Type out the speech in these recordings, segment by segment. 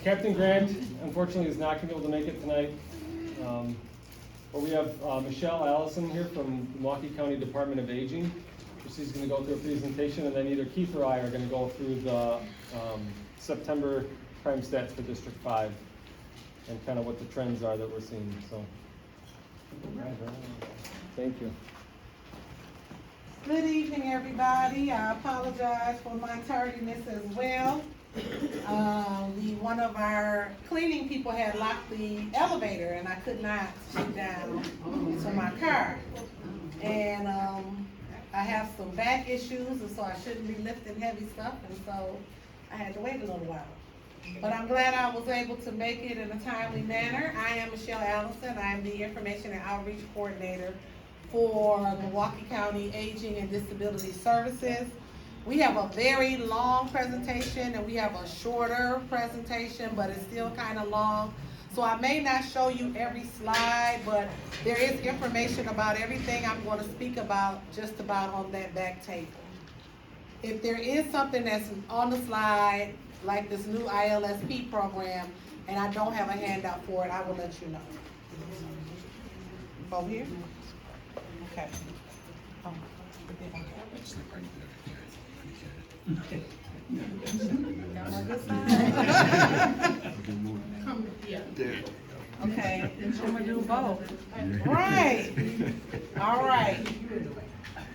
Captain Grant, unfortunately, is not going to be able to make it tonight. But we have Michelle Allison here from the Milwaukee County Department of Aging. She's going to go through a presentation, and then either Keith or I are going to go through the September crime stats for District 5 and kind of what the trends are that we're seeing. So, thank you. Good evening, everybody. I apologize for my tardiness as well. One of our cleaning people had locked the elevator and I could not sit down to my car. And I have some back issues, and so I shouldn't be lifting heavy stuff, and so I had to wait a little while. But I'm glad I was able to make it in a timely manner. I am Michelle Allison. I am the Information and Outreach Coordinator for Milwaukee County Aging and Disability Services. We have a very long presentation and we have a shorter presentation, but it's still kind of long. So I may not show you every slide, but there is information about everything I'm going to speak about just about on that back table. If there is something that's on the slide, like this new ILSP program, and I don't have a handout for it, I will let you know. Over here? Okay. Oh, okay, I'm gonna do both. Right. All right.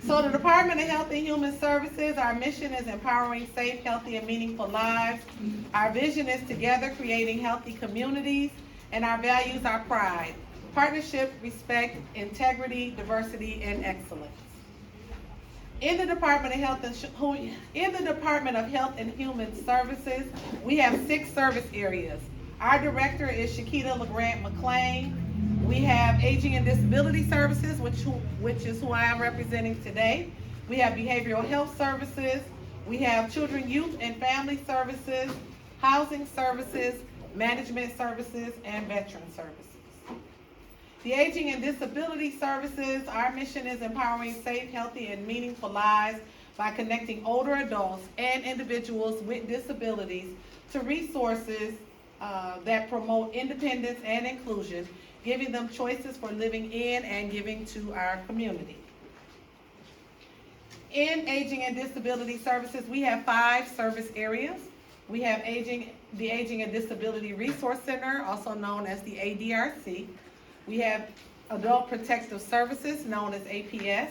So the Department of Health and Human Services, our mission is empowering safe, healthy, and meaningful lives. Our vision is together creating healthy communities, and our values are pride, partnership, respect, integrity, diversity, and excellence. In the Department of Health and Human Services, we have 6 service areas. Our director is Shakita LeGrant McClain. We have Aging and Disability Services, which is who I am representing today. We have Behavioral Health Services. We have Children, Youth, and Family Services, Housing Services, Management Services, and Veteran Services. The Aging and Disability Services, our mission is empowering safe, healthy, and meaningful lives by connecting older adults and individuals with disabilities to resources that promote independence and inclusion, giving them choices for living in and giving to our community. In Aging and Disability Services, we have 5 service areas. We have the Aging and Disability Resource Center, also known as the ADRC. We have Adult Protective Services, known as APS.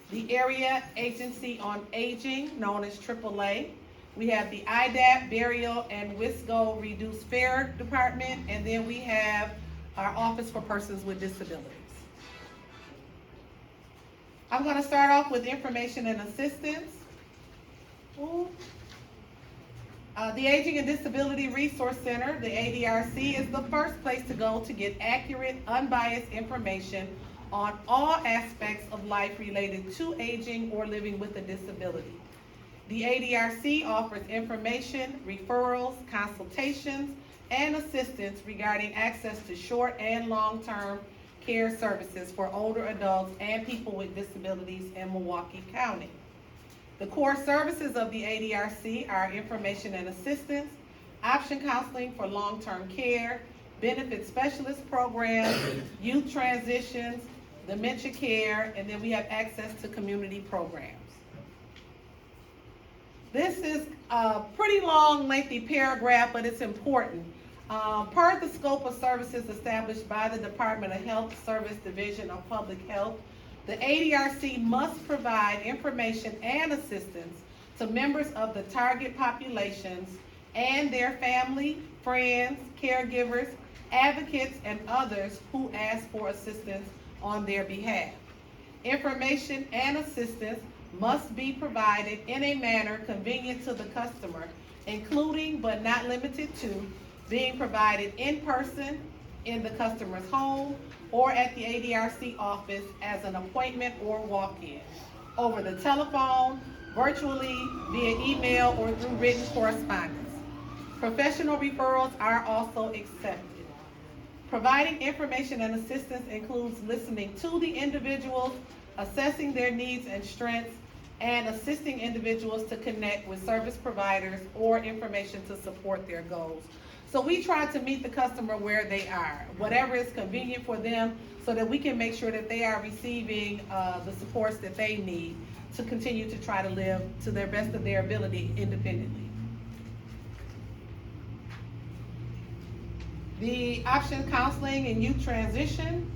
The Area Agency on Aging, known as AAA. We have the IDAP, Burial, and WISCO Reduced Fare Department, and then we have our Office for Persons with Disabilities. I'm going to start off with information and assistance. The Aging and Disability Resource Center, the ADRC, is the first place to go to get accurate, unbiased information on all aspects of life related to aging or living with a disability. The ADRC offers information, referrals, consultations, and assistance regarding access to short and long-term care services for older adults and people with disabilities in Milwaukee County. The core services of the ADRC are information and assistance, option counseling for long-term care, benefit specialist programs, youth transitions, dementia care, and then we have access to community programs. This is a pretty long, lengthy paragraph, but it's important. Per the scope of services established by the Department of Health Service Division of Public Health, the ADRC must provide information and assistance to members of the target populations and their family, friends, caregivers, advocates, and others who ask for assistance on their behalf. Information and assistance must be provided in a manner convenient to the customer, including but not limited to being provided in person, in the customer's home, or at the ADRC office as an appointment or walk-in, over the telephone, virtually, via email, or through written correspondence. Professional referrals are also accepted. Providing information and assistance includes listening to the individuals, assessing their needs and strengths, and assisting individuals to connect with service providers or information to support their goals. So we try to meet the customer where they are, whatever is convenient for them, so that we can make sure that they are receiving the supports that they need to continue to try to live to their best of their ability independently. The option counseling and youth transition.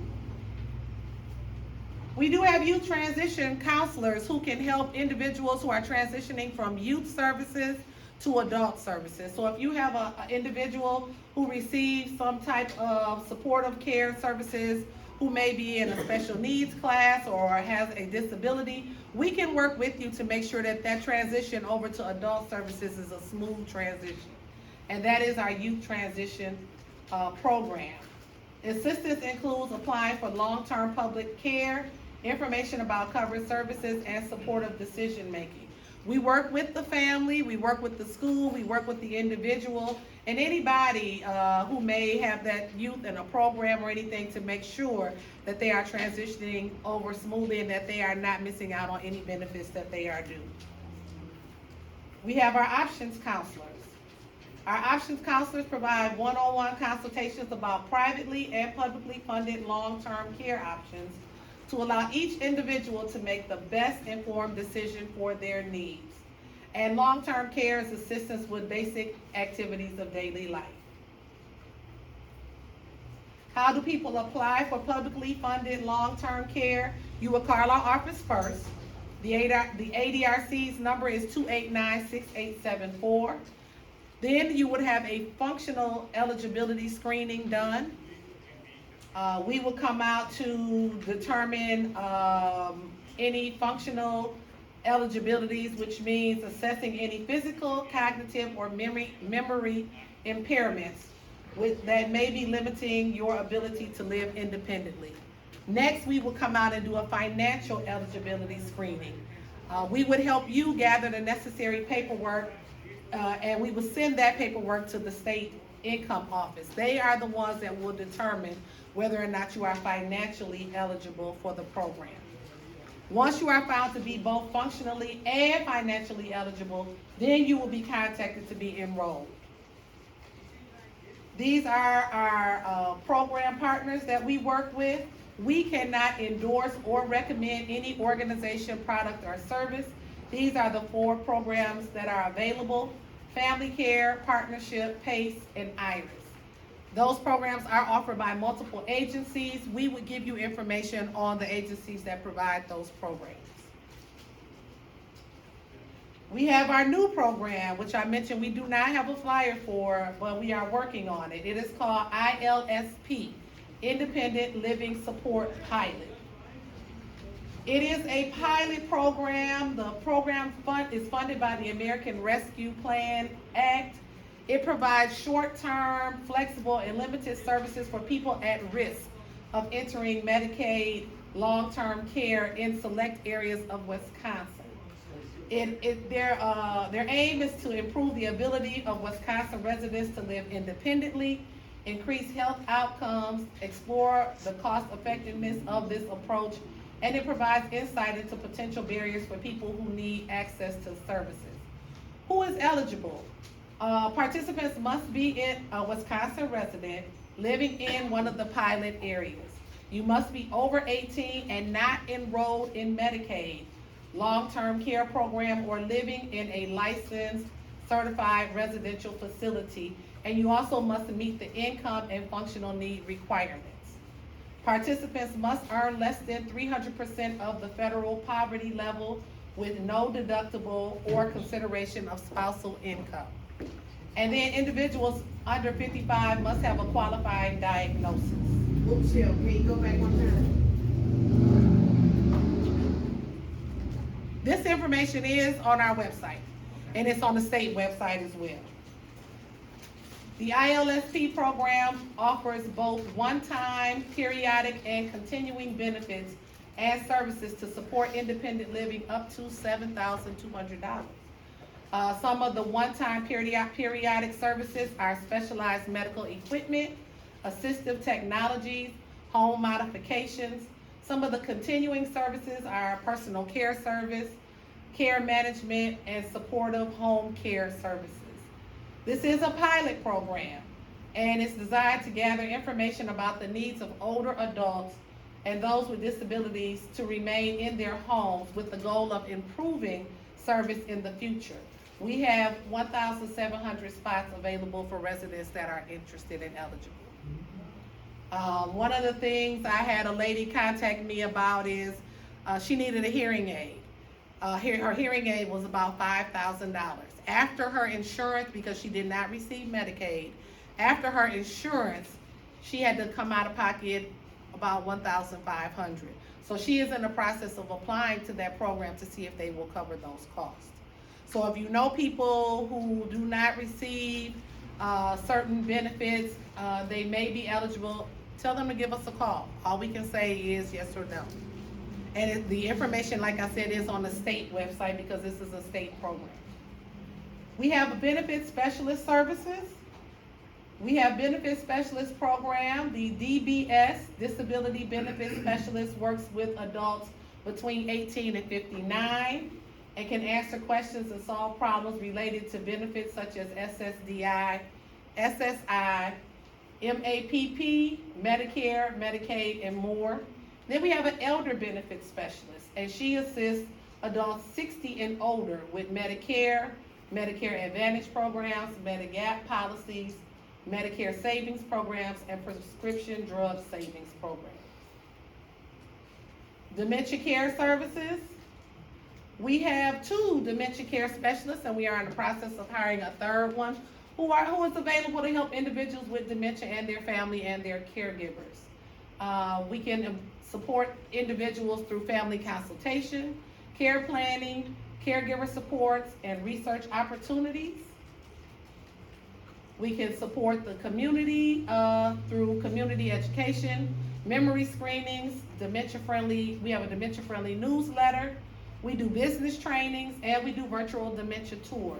We do have youth transition counselors who can help individuals who are transitioning from youth services to adult services. So if you have an individual who receives some type of supportive care services, who may be in a special needs class or has a disability, we can work with you to make sure that that transition over to adult services is a smooth transition. And that is our youth transition program. Assistance includes applying for long-term public care, information about covered services, and supportive decision making. We work with the family, we work with the school, we work with the individual, and anybody who may have that youth in a program or anything to make sure that they are transitioning over smoothly and that they are not missing out on any benefits that they are due. We have our options counselors. Our options counselors provide one-on-one consultations about privately and publicly funded long-term care options to allow each individual to make the best informed decision for their needs. And long-term care is assistance with basic activities of daily life. How do people apply for publicly funded long-term care? You will call our office first. The ADRC's number is 289-6874. Then you would have a functional eligibility screening done. We will come out to determine any functional eligibilities, which means assessing any physical, cognitive, or memory impairments that may be limiting your ability to live independently. Next, we will come out and do a financial eligibility screening. We would help you gather the necessary paperwork, and we will send that paperwork to the state income office. They are the ones that will determine whether or not you are financially eligible for the program. Once you are found to be both functionally and financially eligible, then you will be contacted to be enrolled. These are our program partners that we work with. We cannot endorse or recommend any organization, product, or service. These are the 4 programs that are available: Family Care, Partnership, PACE, and IRIS. Those programs are offered by multiple agencies. We would give you information on the agencies that provide those programs. We have our new program, which I mentioned we do not have a flyer for, but we are working on it. It is called ILSP, Independent Living Support Pilot. It is a pilot program. The program is funded by the American Rescue Plan Act. It provides short-term, flexible, and limited services for people at risk of entering Medicaid long-term care in select areas of Wisconsin. Their aim is to improve the ability of Wisconsin residents to live independently, increase health outcomes, explore the cost effectiveness of this approach, and it provides insight into potential barriers for people who need access to services. Who is eligible? Participants must be a Wisconsin resident living in one of the pilot areas. You must be over 18 and not enrolled in Medicaid, long-term care program, or living in a licensed, certified residential facility, and you also must meet the income and functional need requirements. Participants must earn less than 300% of the federal poverty level with no deductible or consideration of spousal income. And then individuals under 55 must have a qualifying diagnosis. Oops, Jill, can you go back one time? This information is on our website, and it's on the state website as well. The ILSP program offers both one-time, periodic, and continuing benefits and services to support independent living up to $7,200. Some of the one-time periodic services are specialized medical equipment, assistive technologies, home modifications. Some of the continuing services are personal care service, care management, and supportive home care services. This is a pilot program, and it's designed to gather information about the needs of older adults and those with disabilities to remain in their homes with the goal of improving service in the future. We have 1,700 spots available for residents that are interested and eligible. One of the things I had a lady contact me about is she needed a hearing aid. Her hearing aid was about $5,000. After her insurance, because she did not receive Medicaid, after her insurance, she had to come out of pocket about $1,500. So she is in the process of applying to that program to see if they will cover those costs. So if you know people who do not receive certain benefits, they may be eligible, tell them to give us a call. All we can say is yes or no. And the information, like I said, is on the state website because this is a state program. We have a benefit specialist services. We have benefit specialist program. The DBS, Disability Benefit Specialist, works with adults between 18 and 59 and can answer questions and solve problems related to benefits such as SSDI, SSI, MAPP, Medicare, Medicaid, and more. Then we have an elder benefit specialist, and she assists adults 60 and older with Medicare, Medicare Advantage programs, Medigap policies, Medicare savings programs, and prescription drug savings programs. Dementia care services. We have 2 dementia care specialists, and we are in the process of hiring a third one who is available to help individuals with dementia and their family and their caregivers. We can support individuals through family consultation, care planning, caregiver supports, and research opportunities. We can support the community through community education, memory screenings, we have a dementia-friendly newsletter. We do business trainings, and we do virtual dementia tours.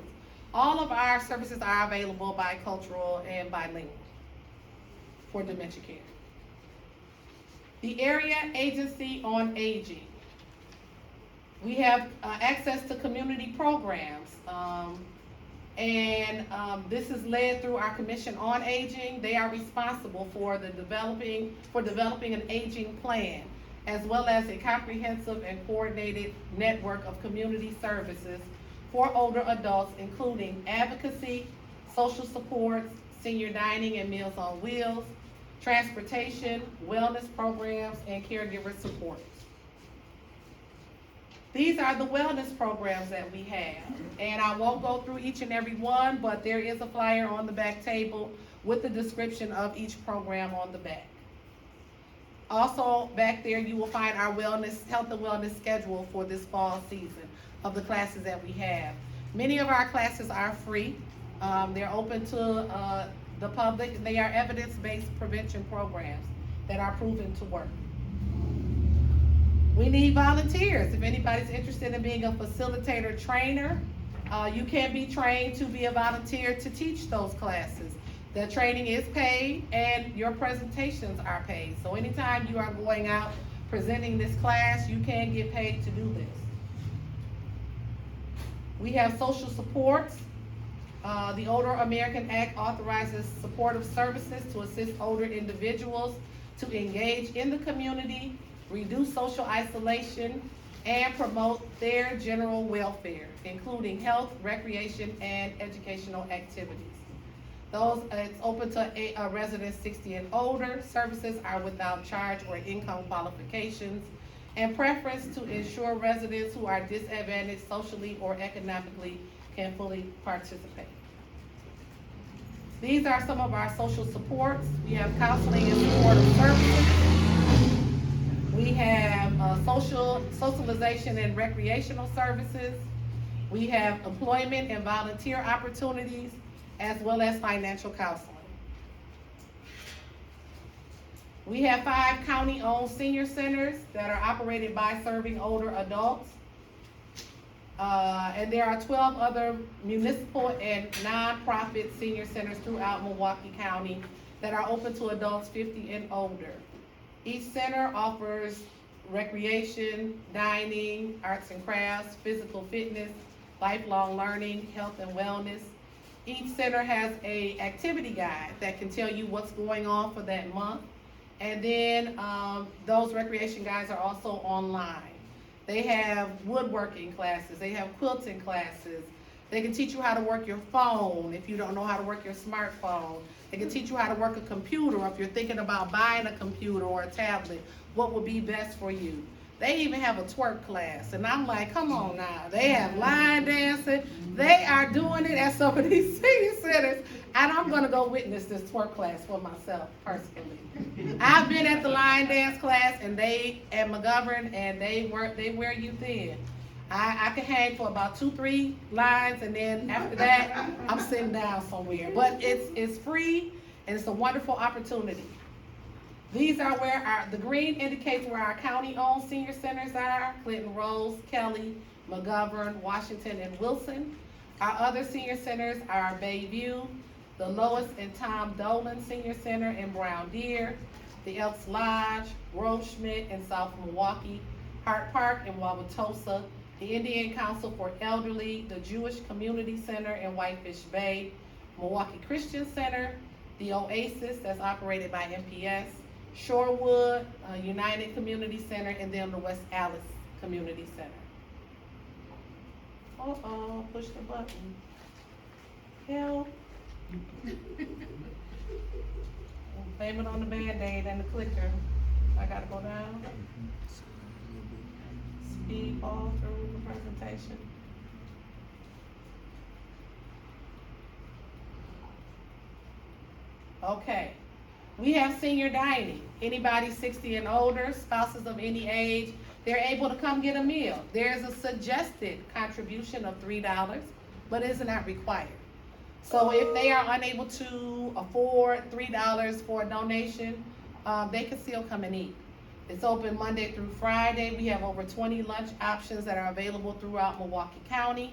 All of our services are available bicultural and bilingual for dementia care. The Area Agency on Aging. We have access to community programs, this is led through our Commission on Aging. They are responsible for developing an aging plan, as well as a comprehensive and coordinated network of community services for older adults, including advocacy, social supports, senior dining and Meals on Wheels, transportation, wellness programs, and caregiver support. These are the wellness programs that we have, and I won't go through each and every one, but there is a flyer on the back table with the description of each program on the back. Also, back there you will find our health and wellness schedule for this fall season of the classes that we have. Many of our classes are free. They're open to the public, and they are evidence-based prevention programs that are proven to work. We need volunteers. If anybody's interested in being a facilitator trainer, you can be trained to be a volunteer to teach those classes. The training is paid and your presentations are paid. So anytime you are going out presenting this class, you can get paid to do this. We have social supports. The Older American Act authorizes supportive services to assist older individuals to engage in the community, reduce social isolation, and promote their general welfare, including health, recreation, and educational activities. It's open to residents 60 and older. Services are without charge or income qualifications, and preference to ensure residents who are disadvantaged socially or economically can fully participate. These are some of our social supports. We have counseling and supportive services. We have socialization and recreational services. We have employment and volunteer opportunities, as well as financial counseling. We have 5 county-owned senior centers that are operated by serving older adults. And there are 12 other municipal and nonprofit senior centers throughout Milwaukee County that are open to adults 50 and older. Each center offers recreation, dining, arts and crafts, physical fitness, lifelong learning, health and wellness. Each center has a activity guide that can tell you what's going on for that month. And then those recreation guides are also online. They have woodworking classes, they have quilting classes. They can teach you how to work your phone if you don't know how to work your smartphone. They can teach you how to work a computer, or if you're thinking about buying a computer or a tablet, what would be best for you. They even have a twerk class, and I'm like, come on now. They have line dancing. They are doing it at some of these senior centers, and I'm gonna go witness this twerk class for myself personally. I've been at the line dance class, and they at McGovern, and they wear you thin. I can hang for about 2-3 lines, and then after that, I'm sitting down somewhere. But it's free, and it's a wonderful opportunity. These are where the green indicates where our county-owned senior centers are: Clinton Rose, Kelly, McGovern, Washington, and Wilson. Our other senior centers are Bayview, the Lois and Tom Dolan Senior Center in Brown Deer, the Elks Lodge, Grove Schmidt in South Milwaukee, Hart Park in Wauwatosa, the Indian Council for Elderly, the Jewish Community Center in Whitefish Bay, Milwaukee Christian Center, the Oasis that's operated by MPS, Shorewood United Community Center, and then the West Alice Community Center. Uh-oh, push the button. Help. Blame it on the Band-Aid and the clicker. I gotta go down. Speed all through the presentation. Okay. We have senior dining. Anybody 60 and older, spouses of any age, they're able to come get a meal. There's a suggested contribution of $3, but it's not required. So if they are unable to afford $3 for a donation, they can still come and eat. It's open Monday through Friday. We have over 20 lunch options that are available throughout Milwaukee County.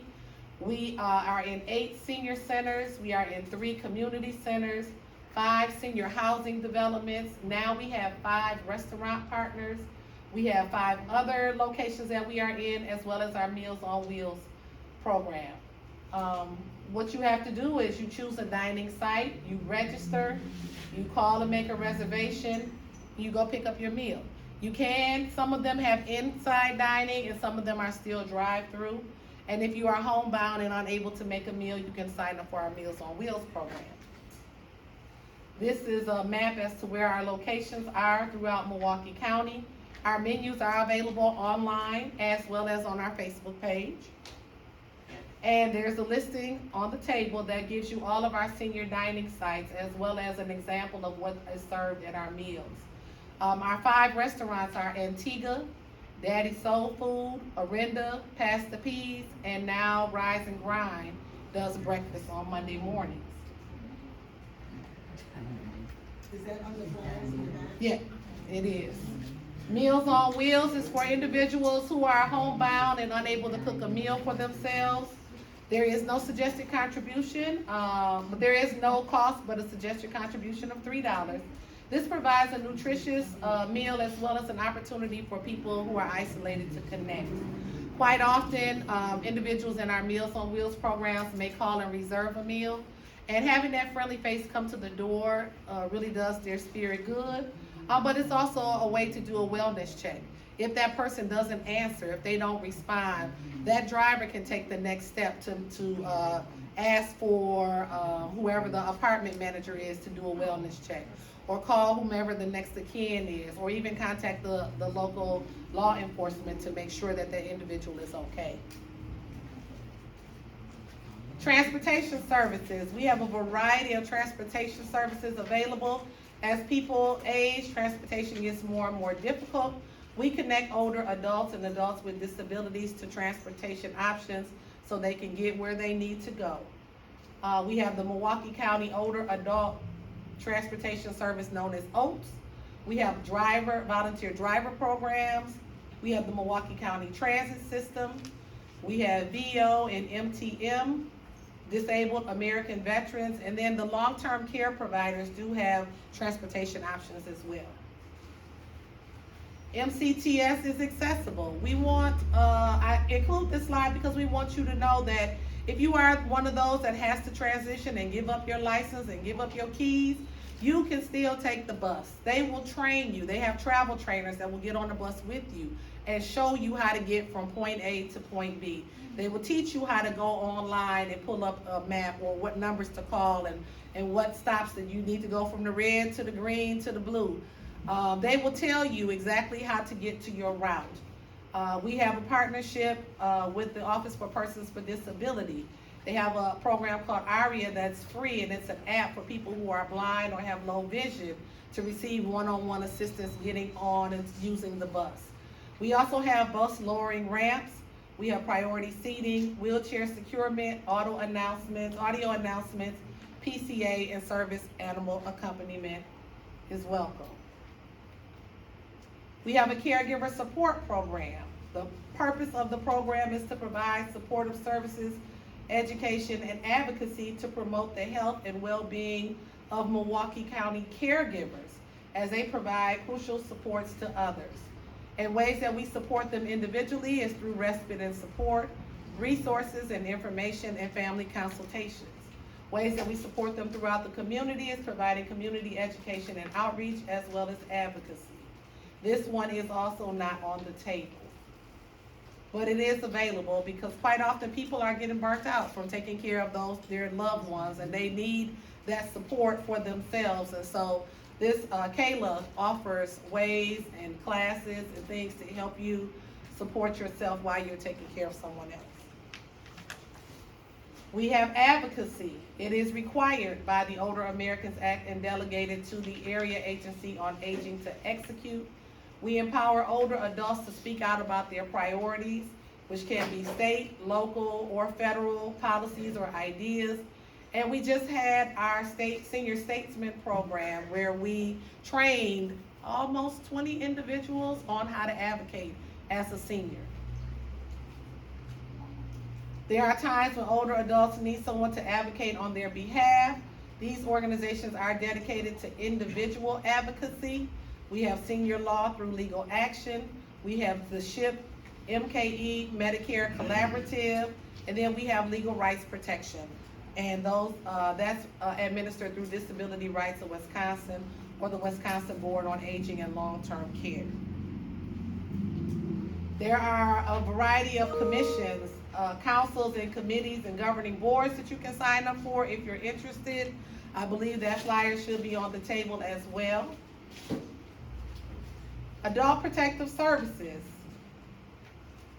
We are in 8 senior centers. We are in 3 community centers, 5 senior housing developments. Now we have 5 restaurant partners. We have 5 other locations that we are in, as well as our Meals on Wheels program. What you have to do is you choose a dining site, you register, you call and make a reservation, you go pick up your meal. Some of them have inside dining, and some of them are still drive-through. And if you are homebound and unable to make a meal, you can sign up for our Meals on Wheels program. This is a map as to where our locations are throughout Milwaukee County. Our menus are available online as well as on our Facebook page. And there's a listing on the table that gives you all of our senior dining sites, as well as an example of what is served at our meals. Our 5 restaurants are Antigua, Daddy Soul Food, Orinda, Pass the Peas, and now Rise and Grind does breakfast on Monday mornings. Is that on the flyers in the back? Yeah, it is. Meals on Wheels is for individuals who are homebound and unable to cook a meal for themselves. There is no suggested contribution, but there is no cost but a suggested contribution of $3. This provides a nutritious meal, as well as an opportunity for people who are isolated to connect. Quite often, individuals in our Meals on Wheels programs may call and reserve a meal, and having that friendly face come to the door really does their spirit good, but it's also a way to do a wellness check. If that person doesn't answer, if they don't respond, that driver can take the next step to ask for whoever the apartment manager is to do a wellness check, or call whomever the next of kin is, or even contact the local law enforcement to make sure that that individual is okay. Transportation services. We have a variety of transportation services available. As people age, transportation gets more and more difficult. We connect older adults and adults with disabilities to transportation options so they can get where they need to go. We have the Milwaukee County Older Adult Transportation Service known as OATS. We have volunteer driver programs. We have the Milwaukee County Transit System. We have VO and MTM, Disabled American Veterans, and then the long-term care providers do have transportation options as well. MCTS is accessible. We want, I include this slide because we want you to know that if you are one of those that has to transition and give up your license and give up your keys, you can still take the bus. They will train you. They have travel trainers that will get on the bus with you and show you how to get from point A to point B. They will teach you how to go online and pull up a map or what numbers to call and what stops that you need to go from the red to the green to the blue. They will tell you exactly how to get to your route. We have a partnership with the Office for Persons with Disability. They have a program called ARIA that's free, and it's an app for people who are blind or have low vision to receive one-on-one assistance getting on and using the bus. We also have bus lowering ramps. We have priority seating, wheelchair securement, audio announcements, PCA, and service animal accompaniment is welcome. We have a caregiver support program. The purpose of the program is to provide supportive services, education, and advocacy to promote the health and well-being of Milwaukee County caregivers as they provide crucial supports to others. And ways that we support them individually is through respite and support, resources and information, and family consultations. Ways that we support them throughout the community is providing community education and outreach as well as advocacy. This one is also not on the table, but it is available because quite often people are getting burnt out from taking care of their loved ones, and they need that support for themselves. And so this Kayla offers ways and classes and things to help you support yourself while you're taking care of someone else. We have advocacy. It is required by the Older Americans Act and delegated to the Area Agency on Aging to execute. We empower older adults to speak out about their priorities, which can be state, local, or federal policies or ideas. And we just had our senior statesman program where we trained almost 20 individuals on how to advocate as a senior. There are times when older adults need someone to advocate on their behalf. These organizations are dedicated to individual advocacy. We have Senior Law Through Legal Action. We have the SHIP MKE Medicare Collaborative, and then we have Legal Rights Protection. And those that's administered through Disability Rights of Wisconsin or the Wisconsin Board on Aging and Long-Term Care. There are a variety of commissions, councils and committees and governing boards that you can sign up for if you're interested. I believe that flyer should be on the table as well. Adult Protective Services.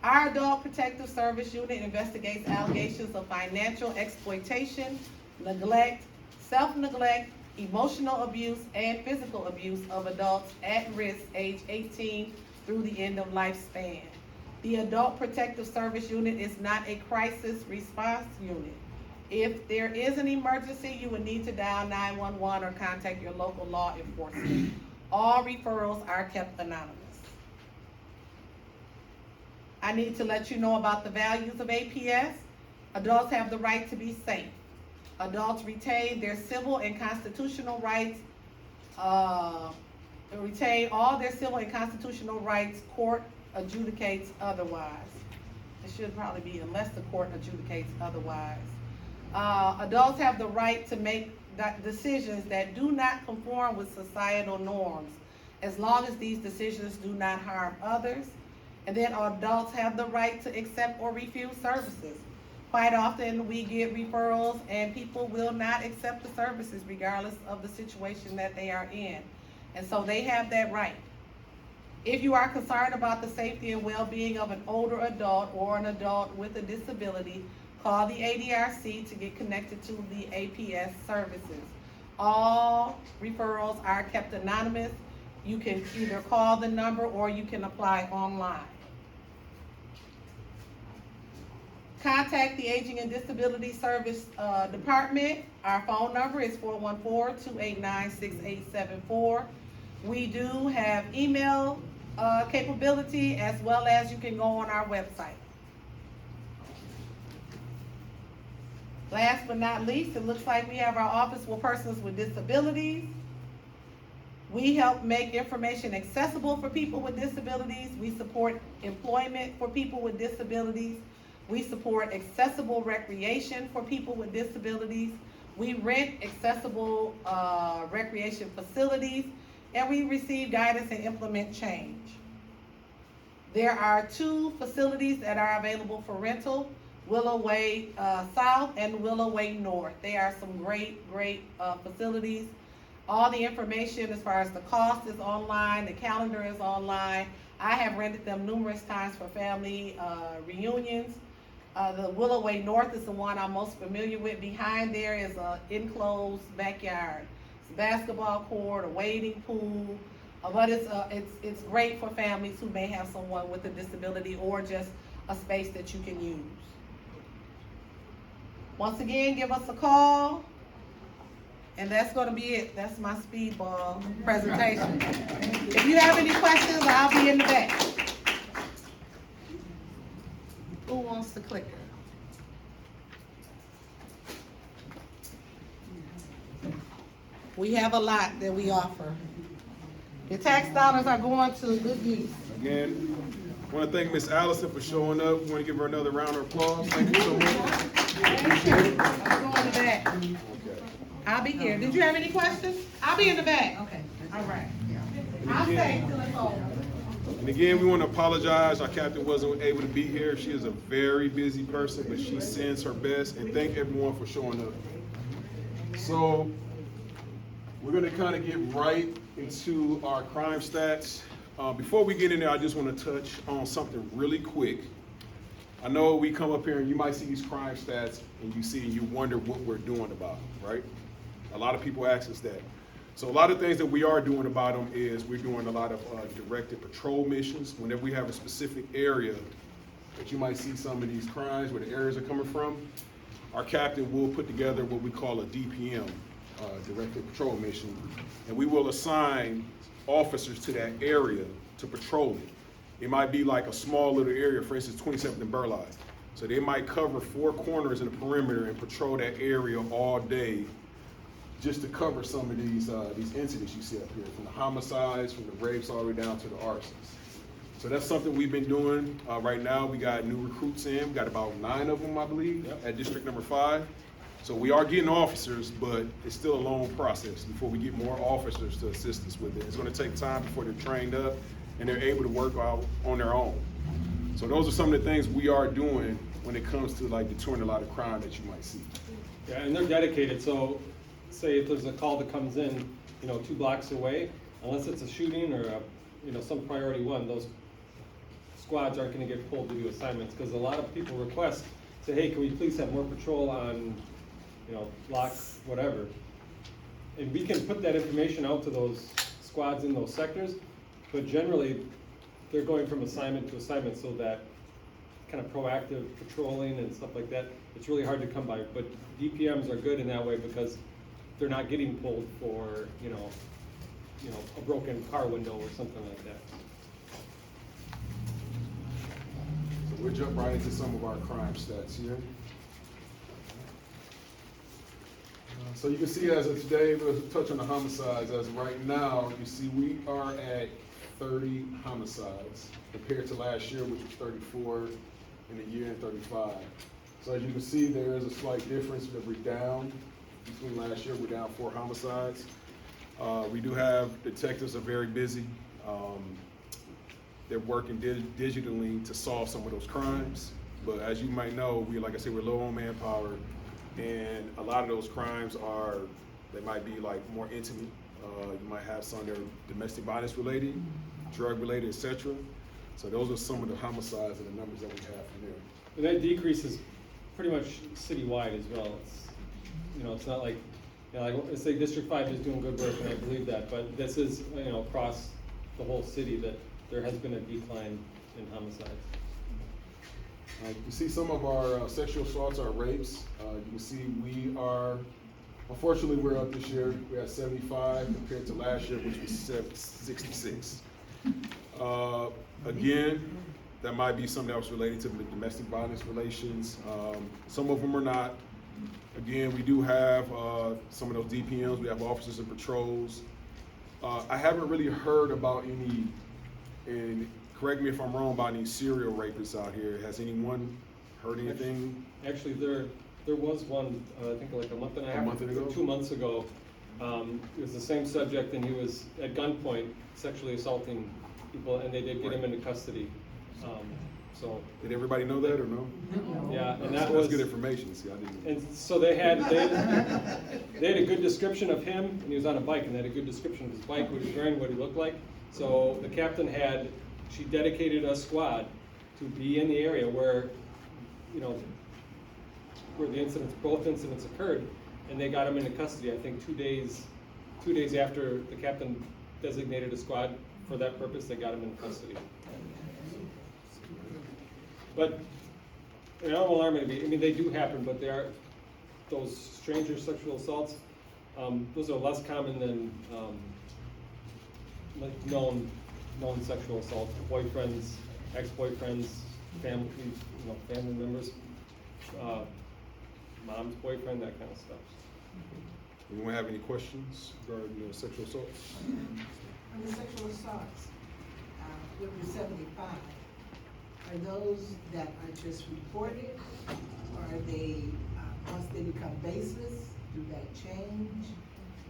Our Adult Protective Service Unit investigates allegations of financial exploitation, neglect, self-neglect, emotional abuse, and physical abuse of adults at risk age 18 through the end of lifespan. The Adult Protective Service Unit is not a crisis response unit. If there is an emergency, you would need to dial 911 or contact your local law enforcement. All referrals are kept anonymous. I need to let you know about the values of APS. Adults have the right to be safe. Adults retain their civil and constitutional rights, retain all their civil and constitutional rights, court adjudicates otherwise. It should probably be unless the court adjudicates otherwise. Adults have the right to make decisions that do not conform with societal norms, as long as these decisions do not harm others. And then adults have the right to accept or refuse services. Quite often we get referrals and people will not accept the services regardless of the situation that they are in. And so they have that right. If you are concerned about the safety and well-being of an older adult or an adult with a disability, call the ADRC to get connected to the APS services. All referrals are kept anonymous. You can either call the number or you can apply online. Contact the Aging and Disability Service Department. Our phone number is 414-289-6874. We do have email capability, as well as you can go on our website. Last but not least, it looks like we have our Office for Persons with Disabilities. We help make information accessible for people with disabilities. We support employment for people with disabilities. We support accessible recreation for people with disabilities. We rent accessible recreation facilities, and we receive guidance and implement change. There are 2 facilities that are available for rental, Willow Way South and Willow Way North. They are some great facilities. All the information as far as the cost is online, the calendar is online. I have rented them numerous times for family reunions. The Willow Way North is the one I'm most familiar with. Behind there is an enclosed backyard. It's a basketball court, a wading pool, but it's great for families who may have someone with a disability or just a space that you can use. Once again, give us a call. And that's gonna be it. That's my speedball presentation. If you have any questions, I'll be in the back. Who wants the clicker? We have a lot that we offer. Your tax dollars are going to good use. Again, I want to thank Ms. Allison for showing up. Want to give her another round of applause. Thank you so much. I'm going to the back. Okay. I'll be here. Did you have any questions? I'll be in the back. Okay. All right. I'll stay till it's over. And again, we want to apologize. Our captain wasn't able to be here. She is a very busy person, but she sends her best. And thank everyone for showing up. So we're going to kind of get right into our crime stats. Before we get in there, I just want to touch on something really quick. I know we come up here and you might see these crime stats and you wonder what we're doing about them, right? A lot of people ask us that. So a lot of things that we are doing about them is we're doing a lot of directed patrol missions. Whenever we have a specific area that you might see some of these crimes, where the areas are coming from, our captain will put together what we call a DPM, directed patrol mission, and we will assign officers to that area to patrol it. It might be like a small little area, for instance, 27th and Burleigh. So they might cover 4 corners in the perimeter and patrol that area all day just to cover some of these incidents you see up here, from the homicides, from the rapes, all the way down to the arsons. So that's something we've been doing. Right now, we got new recruits in. We got about 9 of them, I believe, at District Number 5. So we are getting officers, but it's still a long process before we get more officers to assist us with it. It's gonna take time before they're trained up and they're able to work out on their own. So those are some of the things we are doing when it comes to like deterring a lot of crime that you might see. Yeah, and they're dedicated, so say if there's a call that comes in, 2 blocks away, unless it's a shooting or some priority one, those squads aren't gonna get pulled to do assignments, because a lot of people request, say, hey, can we please have more patrol on, block whatever. And we can put that information out to those squads in those sectors, but generally, they're going from assignment to assignment, so that kind of proactive patrolling and stuff like that, it's really hard to come by. But DPMs are good in that way because they're not getting pulled for, a broken car window or something like that. So we'll jump right into some of our crime stats here. So you can see as of today, we'll touch on the homicides. As of right now, you see we are at 30 homicides compared to last year, which was 34 in a year and 35. So as you can see, there is a slight difference that we're down. Between last year, we're down 4 homicides. We do have detectives are very busy. They're working digitally to solve some of those crimes. But as you might know, like I said, we're low on manpower. And a lot of those crimes they might be like more intimate. You might have some that are domestic violence related, drug related, etc. So those are some of the homicides and the numbers that we have from there. And that decrease is pretty much citywide as well. It's not like, let's say District 5 is doing good work, and I believe that, but this is, across the whole city that there has been a decline in homicides. You see some of our sexual assaults, our rapes. You can see unfortunately, we're up this year. We had 75 compared to last year, which was 66. Again, that might be something that was related to the domestic violence relations. Some of them are not. Again, we do have some of those DPMs. We have officers and patrols. I haven't really heard about any, and correct me if I'm wrong, about any serial rapists out here. Has anyone heard anything? Actually, there was one, I think like a month and a half. A month ago? 2 months ago. It was the same subject, and he was at gunpoint sexually assaulting people, and they did get him into custody. So. Did everybody know that or no? Yeah, and That's that was good information. See, I didn't. And so they had a good description of him, and he was on a bike, and they had a good description of his bike, what he was wearing, what he looked like. So the captain she dedicated a squad to be in the area where, where both incidents occurred, and they got him into custody, I think 2 days after the captain designated a squad for that purpose, they got him in custody. But I don't alarm anybody. I mean, they do happen, but they are those stranger sexual assaults. Those are less common than like known sexual assaults. Boyfriends, ex-boyfriends, family members, mom's boyfriend, that kind of stuff. Anyone have any questions regarding sexual assaults? On the sexual assaults, with the 75, are those that are just reported, or are they, once they become baseless, do that change,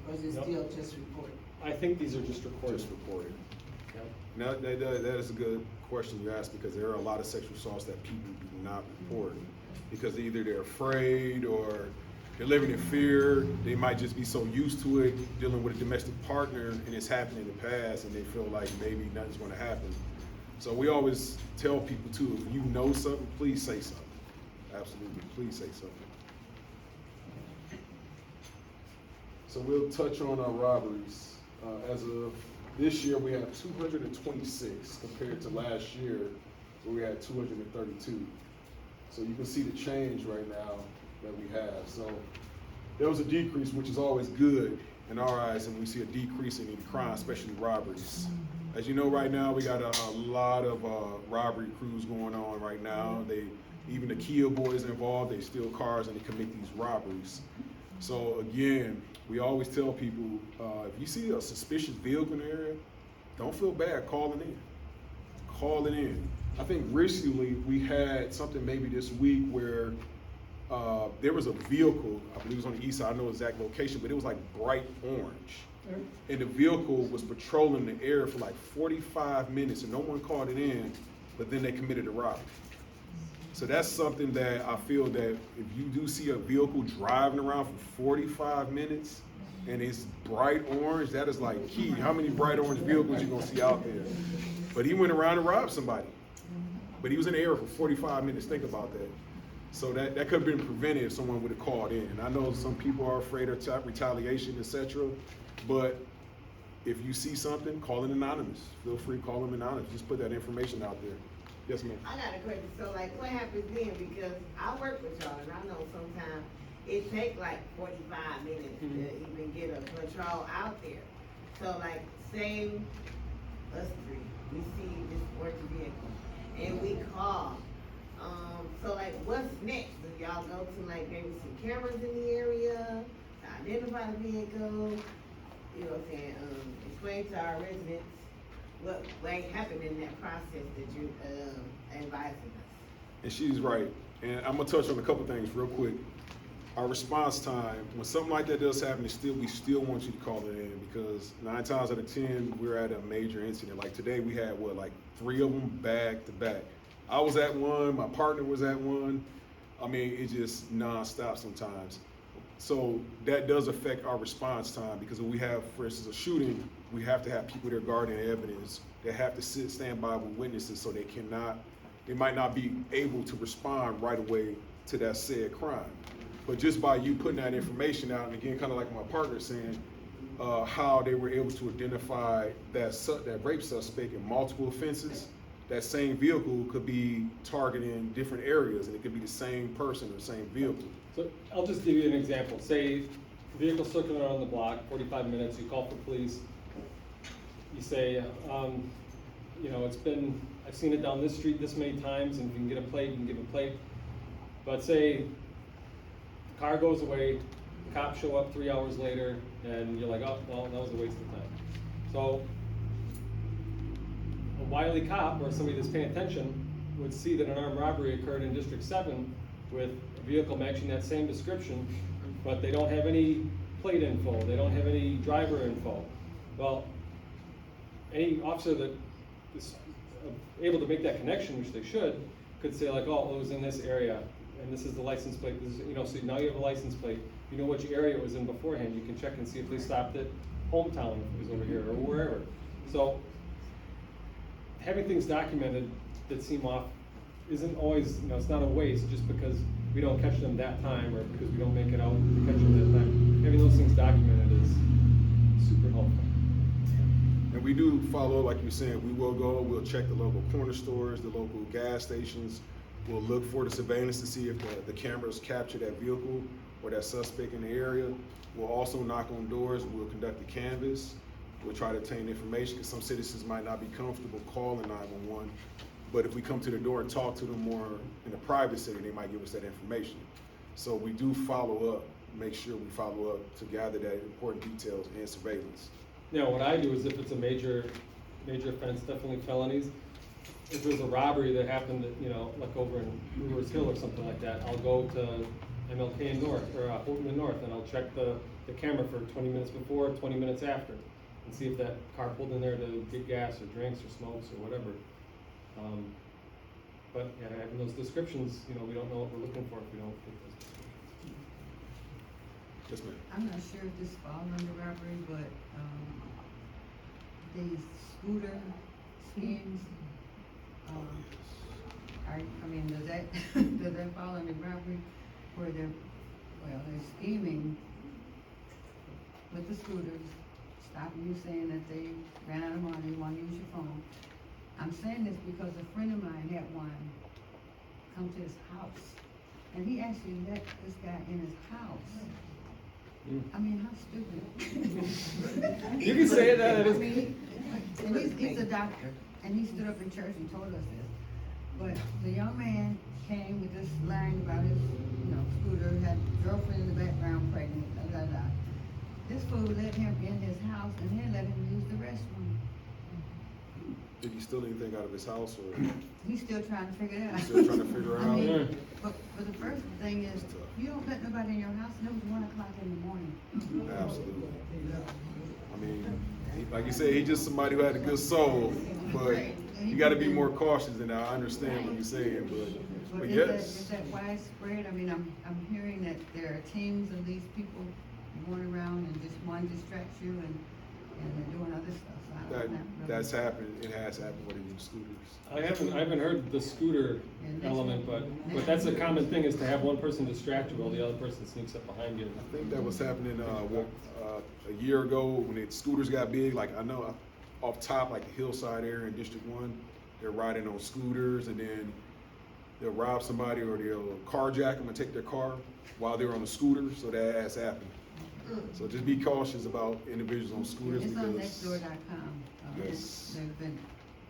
or is it Nope. still just reported? I think these are just recorded. Just reported. Yep. Now, that is a good question you asked, because there are a lot of sexual assaults that people do not report because either they're afraid or they're living in fear. They might just be so used to it, dealing with a domestic partner, and it's happened in the past, and they feel like maybe nothing's going to happen. So we always tell people too, if you know something, please say something. Absolutely, please say something. So we'll touch on our robberies. As of this year, we have 226 compared to last year, where we had 232. So you can see the change right now that we have. So there was a decrease, which is always good in our eyes, and we see a decrease in crime, especially robberies. As you know, right now, we got a lot of robbery crews going on right now. Even the Kia boys are involved, they steal cars and they commit these robberies. So again, we always tell people, if you see a suspicious vehicle in the area, don't feel bad calling in. Call it in. I think recently we had something maybe this week where there was a vehicle, I believe it was on the east side, I know the exact location, but it was like bright orange. And the vehicle was patrolling the area for like 45 minutes and no one called it in, but then they committed a robbery. So that's something that I feel that if you do see a vehicle driving around for 45 minutes and it's bright orange, that is like key. How many bright orange vehicles you gonna see out there? But he went around and robbed somebody. But he was in the area for 45 minutes, think about that. So that could have been prevented if someone would have called in. And I know some people are afraid of retaliation, etc. But if you see something, call it anonymous. Feel free to call them anonymous. Just put that information out there. Yes, ma'am. I got a question. So, like, what happens then? Because I work with y'all, and I know sometimes it takes like 45 minutes to even get a patrol out there. So, like, say us three, we see this orange vehicle, and we call. So, like, what's next? Do y'all go to, like, maybe some cameras in the area to identify the vehicle? You know what I'm saying? Explain to our residents what like happened in that process that you advising us. And she's right. And I'm gonna touch on a couple things real quick. Our response time, when something like that does happen, we still want you to call it in, because 9 times out of 10, we're at a major incident. Like today, we had like 3 of them back to back. I was at one, my partner was at one. I mean, it's just nonstop sometimes. So that does affect our response time, because when we have, for instance, a shooting, we have to have people there guarding evidence. They have to stand by with witnesses, so they might not be able to respond right away to that said crime. But just by you putting that information out, and again, kind of like my partner saying, how they were able to identify that rape suspect in multiple offenses, that same vehicle could be targeting different areas, and it could be the same person or same vehicle. So I'll just give you an example. Say vehicle circling around the block, 45 minutes, you call for police. You say, I've seen it down this street this many times, and if you can get a plate, you can give a plate. But say the car goes away, the cops show up 3 hours later, and you're like, oh, well, that was a waste of time. So a wily cop or somebody that's paying attention would see that an armed robbery occurred in District 7 with a vehicle matching that same description, but they don't have any plate info, they don't have any driver info. Well, any officer that is able to make that connection, which they should, could say like, oh, it was in this area, and this is the license plate, this is, you know, so now you have a license plate, you know which area it was in beforehand, you can check and see if they stopped at Hometown, if it was over here, or wherever. So, having things documented that seem off isn't always, you know, it's not a waste just because we don't catch them that time, or because we don't make it out to catch them that time. Having those things documented is super helpful. And we do follow, like you were saying, we'll check the local corner stores, the local gas stations. We'll look for the surveillance to see if the cameras capture that vehicle or that suspect in the area. We'll also knock on doors, we'll conduct a canvass. We'll try to obtain information, because some citizens might not be comfortable calling 911. But if we come to the door and talk to them more in a private setting, they might give us that information. So we do follow up, make sure we follow up to gather that important details and surveillance. Now, what I do is if it's a major offense, definitely felonies, if there's a robbery that happened, you know, like over in Brewers Hill or something like that, I'll go to MLK North, or Houghton North, and I'll check the camera for 20 minutes before, 20 minutes after, and see if that car pulled in there to get gas or drinks or smokes or whatever. But yeah, having those descriptions, you know, we don't know what we're looking for if we don't take those descriptions. Yes, ma'am. I'm not sure if this falls under robbery, but, these scooter schemes, does that, does that fall under robbery? Where they're scheming with the scooters, stopping you saying that they ran out of money, want to use your phone. I'm saying this because a friend of mine had one come to his house, and he actually let this guy in his house. I mean, how stupid. You can say that. I mean, and he's a doctor, and he stood up in church and told us this. But the young man came with this line about his, scooter, had girlfriend in the background pregnant, da da da. This fool let him in his house and then let him use the restroom. Did he steal anything out of his house, or He's still trying to figure it out. still trying to figure it I out? mean, but the first thing is, you don't let nobody in your house, and it was 1 o'clock in the morning. Absolutely. I mean, like you said, he's just somebody who had a good soul, but you got to be more cautious. And I understand what you're saying, but yes. Is that widespread? I mean, I'm hearing that there are teams of these people going around and just one distracts you and they're doing other stuff. So I don't know. That's happened. It has happened with the scooters. I haven't heard the scooter element, but that's a common thing, is to have one person distract you while the other person sneaks up behind you. I think that was happening a year ago when the scooters got big. Like, I know off top, like the Hillside area in District 1, they're riding on scooters, and then they'll rob somebody or they'll carjack them and take their car while they're on the scooter. So that has happened. So just be cautious about individuals on scooters. It's on because nextdoor.com. Yes. There have been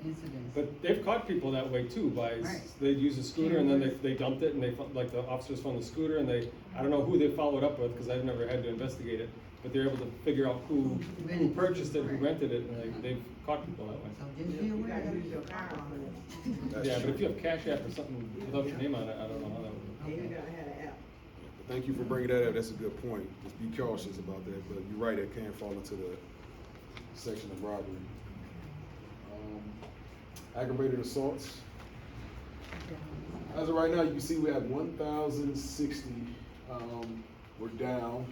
incidents. But they've caught people that way too, by, Right. they'd use a scooter and then they dumped it, and like the officers found the scooter, and I don't know who they followed up with, because I've never had to investigate it, but they're able to figure out who purchased it, who rented it, and they've caught people that way. So just be You aware. gotta use your car on it. That's Yeah, but true. if you have Cash App or something without your name on it, I don't know how that would work. Yeah, you gotta have an app. Thank you for bringing that up. That's a good point. Just be cautious about that. But you're right, it can fall into the section of robbery. Aggravated assaults. As of right now, you can see we have 1,060. We're down.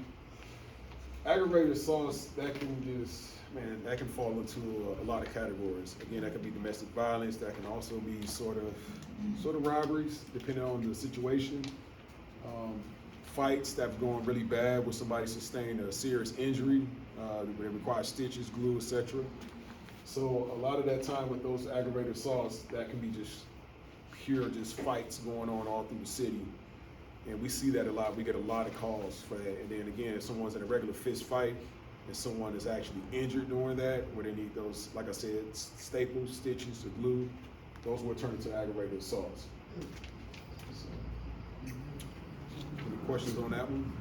Aggravated assaults, that can fall into a lot of categories. Again, that could be domestic violence. That can also be sort of robberies, depending on the situation. Fights that have gone really bad where somebody sustained a serious injury, they require stitches, glue, etc. So a lot of that time with those aggravated assaults, that can be just pure fights going on all through the city. And we see that a lot. We get a lot of calls for that. And then again, if someone's in a regular fist fight and someone is actually injured during that, where they need those, like I said, staples, stitches, or glue, those will turn into aggravated assaults. Any questions on that one?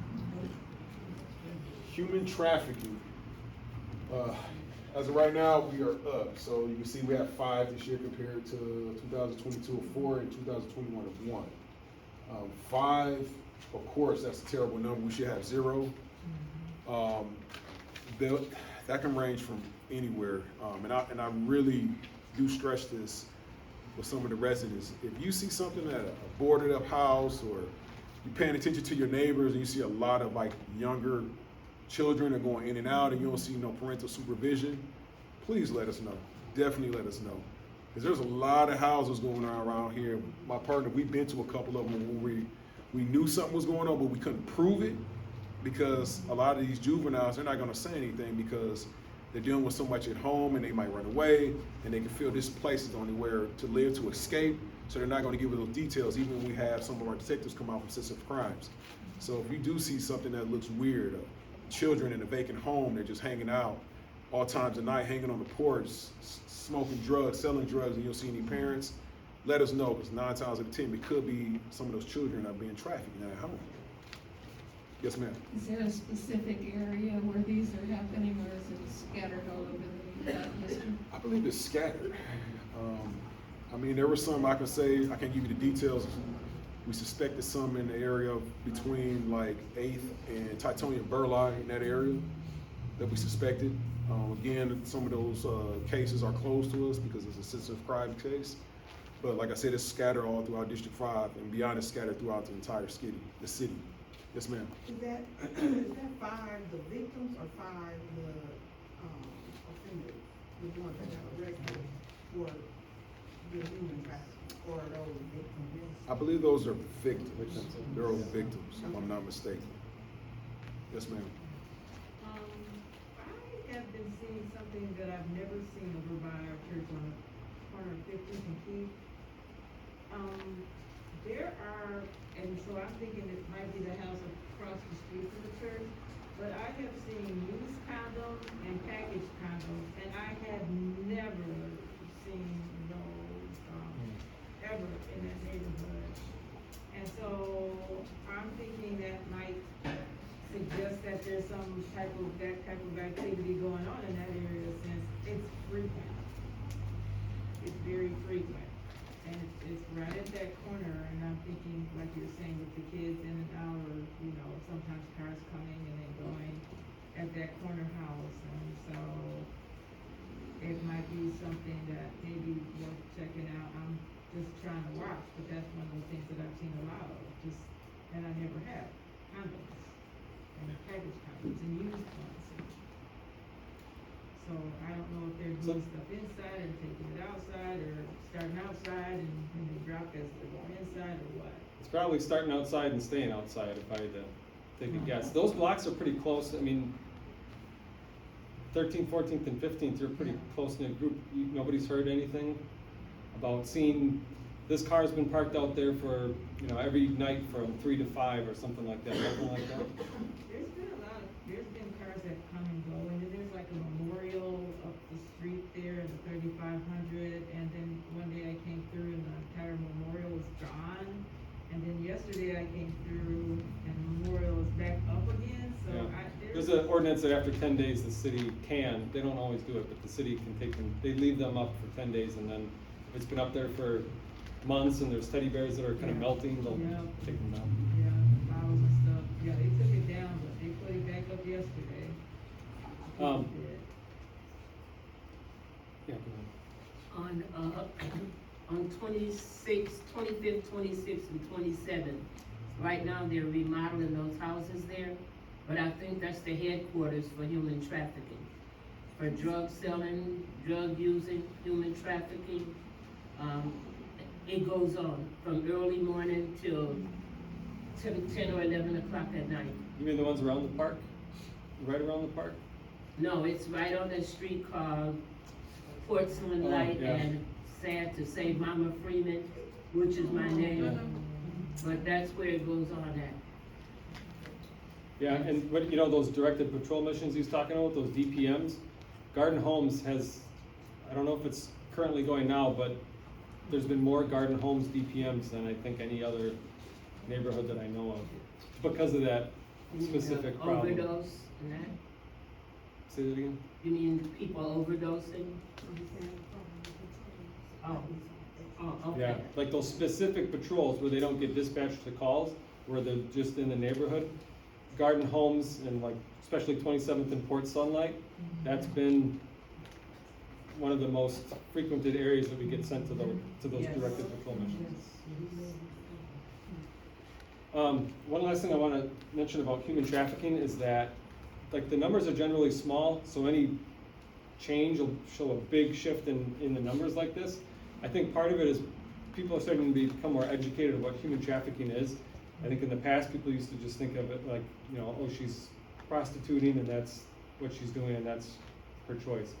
Human trafficking. As of right now, we are up. So you can see we have 5 this year compared to 2022 of 4 and 2021 of 1. 5, of course, that's a terrible number. We should have 0. That can range from anywhere. And I really do stress this with some of the residents. If you see something at a boarded up house, or you're paying attention to your neighbors and you see a lot of like younger children are going in and out and you don't see no parental supervision, please let us know. Definitely let us know. Because there's a lot of houses going on around here. My partner, we've been to a couple of them where we knew something was going on, but we couldn't prove it, because a lot of these juveniles, they're not gonna say anything because they're dealing with so much at home and they might run away and they can feel this place is the only where to live, to escape. So they're not gonna give you those details, even when we have some of our detectives come out from sensitive crimes. So if you do see something that looks weird, children in a vacant home, they're just hanging out all times of night, hanging on the porch, smoking drugs, selling drugs, and you don't see any parents, let us know, because 9 times out of 10, it could be some of those children are being trafficked in that home. Yes, ma'am. Is there a specific area where these are happening, or is it scattered all over the district? I believe it's scattered. I mean, there were some, I can say, I can't give you the details. We suspected some in the area between like 8th and Titonia Burleigh, in that area that we suspected. Again, some of those cases are closed to us because it's a sensitive crime case. But like I said, it's scattered all throughout District 5, and beyond, it's scattered throughout the entire city. Yes, ma'am. Is that 5 the victims or 5 the offenders, the ones that got arrested for the human trafficking, or are those victims? I believe those are victims. They're all victims, if I'm not mistaken. Yes, ma'am. I have been seeing something that I've never seen over by our church on the corner of 15th and Keith. There are, and so I'm thinking it might be the house across the street from the church, but I have seen used condoms and packaged condoms, and I have never seen those, ever in that neighborhood. And so I'm thinking that might suggest that there's some type of activity going on in that area, since it's frequent. It's very frequent, and it's right at that corner, and I'm thinking, like you're saying, with the kids in and out, or, you know, sometimes cars coming and then going at that corner house, and so it might be something that maybe worth checking out. I'm just trying to watch, but that's one of the things that I've seen a lot of, and I never have, condoms. And package condoms and used ones. So I don't know if they're doing stuff inside and taking it outside, or starting outside and when they drop as they're going inside, or what. It's probably starting outside and staying outside, if I had to take a guess. Those blocks are pretty close. I mean, 13th, 14th, and 15th, you're a pretty close-knit group. Nobody's heard anything about seeing this car's been parked out there for, you know, every night from 3 to 5 or something like that, nothing like that? There's been cars that come and go, and then there's like a memorial up the street there, the 3500, and then one day I came through and the entire memorial was gone, and then yesterday I came through and the memorial is back up again, so Yeah. There's an ordinance that after 10 days, the city can, they don't always do it, but the city can take them, they leave them up for 10 days, and then if it's been up there for months and there's teddy bears that are kind of melting, they'll take them down. Yeah, bottles and stuff, yeah, they took it down, but they put it back up yesterday. Yeah, go ahead. On 25th, 26th, and 27th. Right now, they're remodeling those houses there, but I think that's the headquarters for human trafficking. For drug selling, drug using, human trafficking. It goes on from early morning till 10 or 11 o'clock at night. You mean the ones around the park? Right around the park? No, it's right on that street called Portsmouth Oh, Light, yeah. and sad to say Mama Freeman, which is my name, but that's where it goes on at. Yeah, and what, you know, those directed patrol missions he's talking about, those DPMs, Garden Homes has, I don't know if it's currently going now, but there's been more Garden Homes DPMs than I think any other neighborhood that I know of, because of that specific problem. Overdose and that. Say that again? You mean people overdosing? Oh, okay. Yeah, like those specific patrols where they don't get dispatched to calls, where they're just in the neighborhood. Garden Homes and like, especially 27th and Port Sunlight, that's been one of the most frequented areas that we get sent to those Yes. directed patrol missions. One last thing I wanna mention about human trafficking is that, like, the numbers are generally small, so any change will show a big shift in the numbers like this. I think part of it is people are starting to become more educated of what human trafficking is. I think in the past, people used to just think of it like, you know, oh, she's prostituting and that's what she's doing and that's her choice.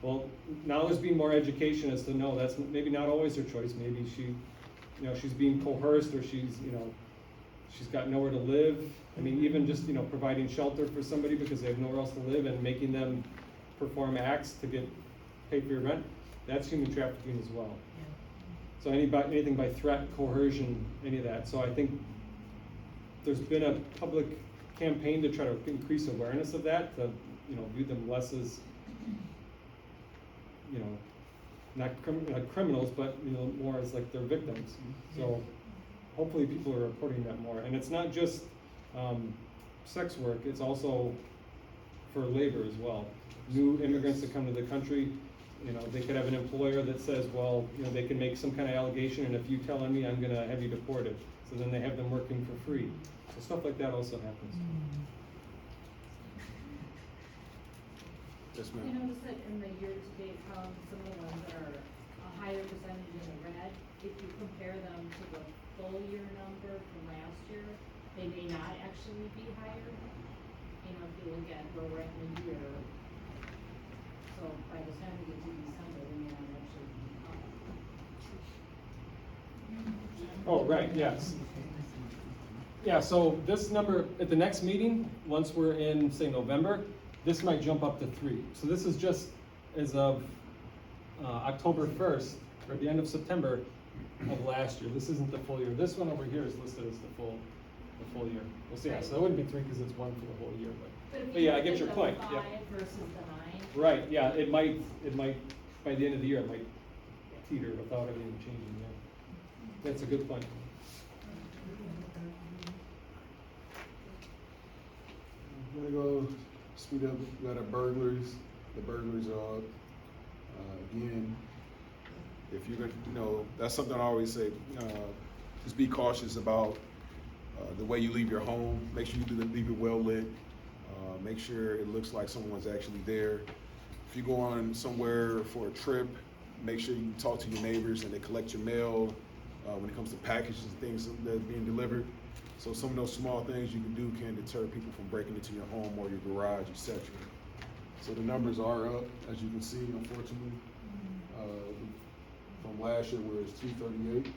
Well, now there's being more education as to no, that's maybe not always her choice. Maybe she, you know, she's being coerced or she's, you know, she's got nowhere to live. I mean, even just, you know, providing shelter for somebody because they have nowhere else to live and making them perform acts to get paid for your rent, that's human trafficking as well. So anything by threat, coercion, any of that. So I think there's been a public campaign to try to increase awareness of that, to, you know, view them less as, you know, not criminals, but, you know, more as like they're victims. So hopefully people are reporting that more. And it's not just sex work, it's also for labor as well. New immigrants that come to the country, you know, they could have an employer that says, well, you know, they can make some kind of allegation, and if you tell on me, I'm gonna have you deported. So then they have them working for free. So stuff like that also happens. Yes, You ma'am. notice that in the year-to-date column, some of the ones that are a higher percentage in the red, if you compare them to the full year number from last year, they may not actually be higher. You know, if you look at where we're at in the year, so by the time we get to December, they may not actually be up. Oh, right, yes. Yeah, so this number, at the next meeting, once we're in, say, November, this might jump up to 3. So this is just as of October 1st, or the end of September of last year. This isn't the full year. This one over here is listed as the full year. We'll see, yeah, so it wouldn't be 3 because it's 1 for the whole year, if but you yeah, I look get at your the point, yeah. 5 versus the 9. Right, yeah, it might, by the end of the year, it might teeter without anything changing, yeah. That's a good point. I'm gonna go speed up. We got our burglaries. The burglaries are up. Again, if you're gonna, you know, that's something I always say. Just be cautious about the way you leave your home. Make sure you leave it well lit. Make sure it looks like someone's actually there. If you go on somewhere for a trip, make sure you talk to your neighbors and they collect your mail when it comes to packages and things that are being delivered. So some of those small things you can do can deter people from breaking into your home or your garage, etc. So the numbers are up, as you can see, unfortunately. From last year where it's 238.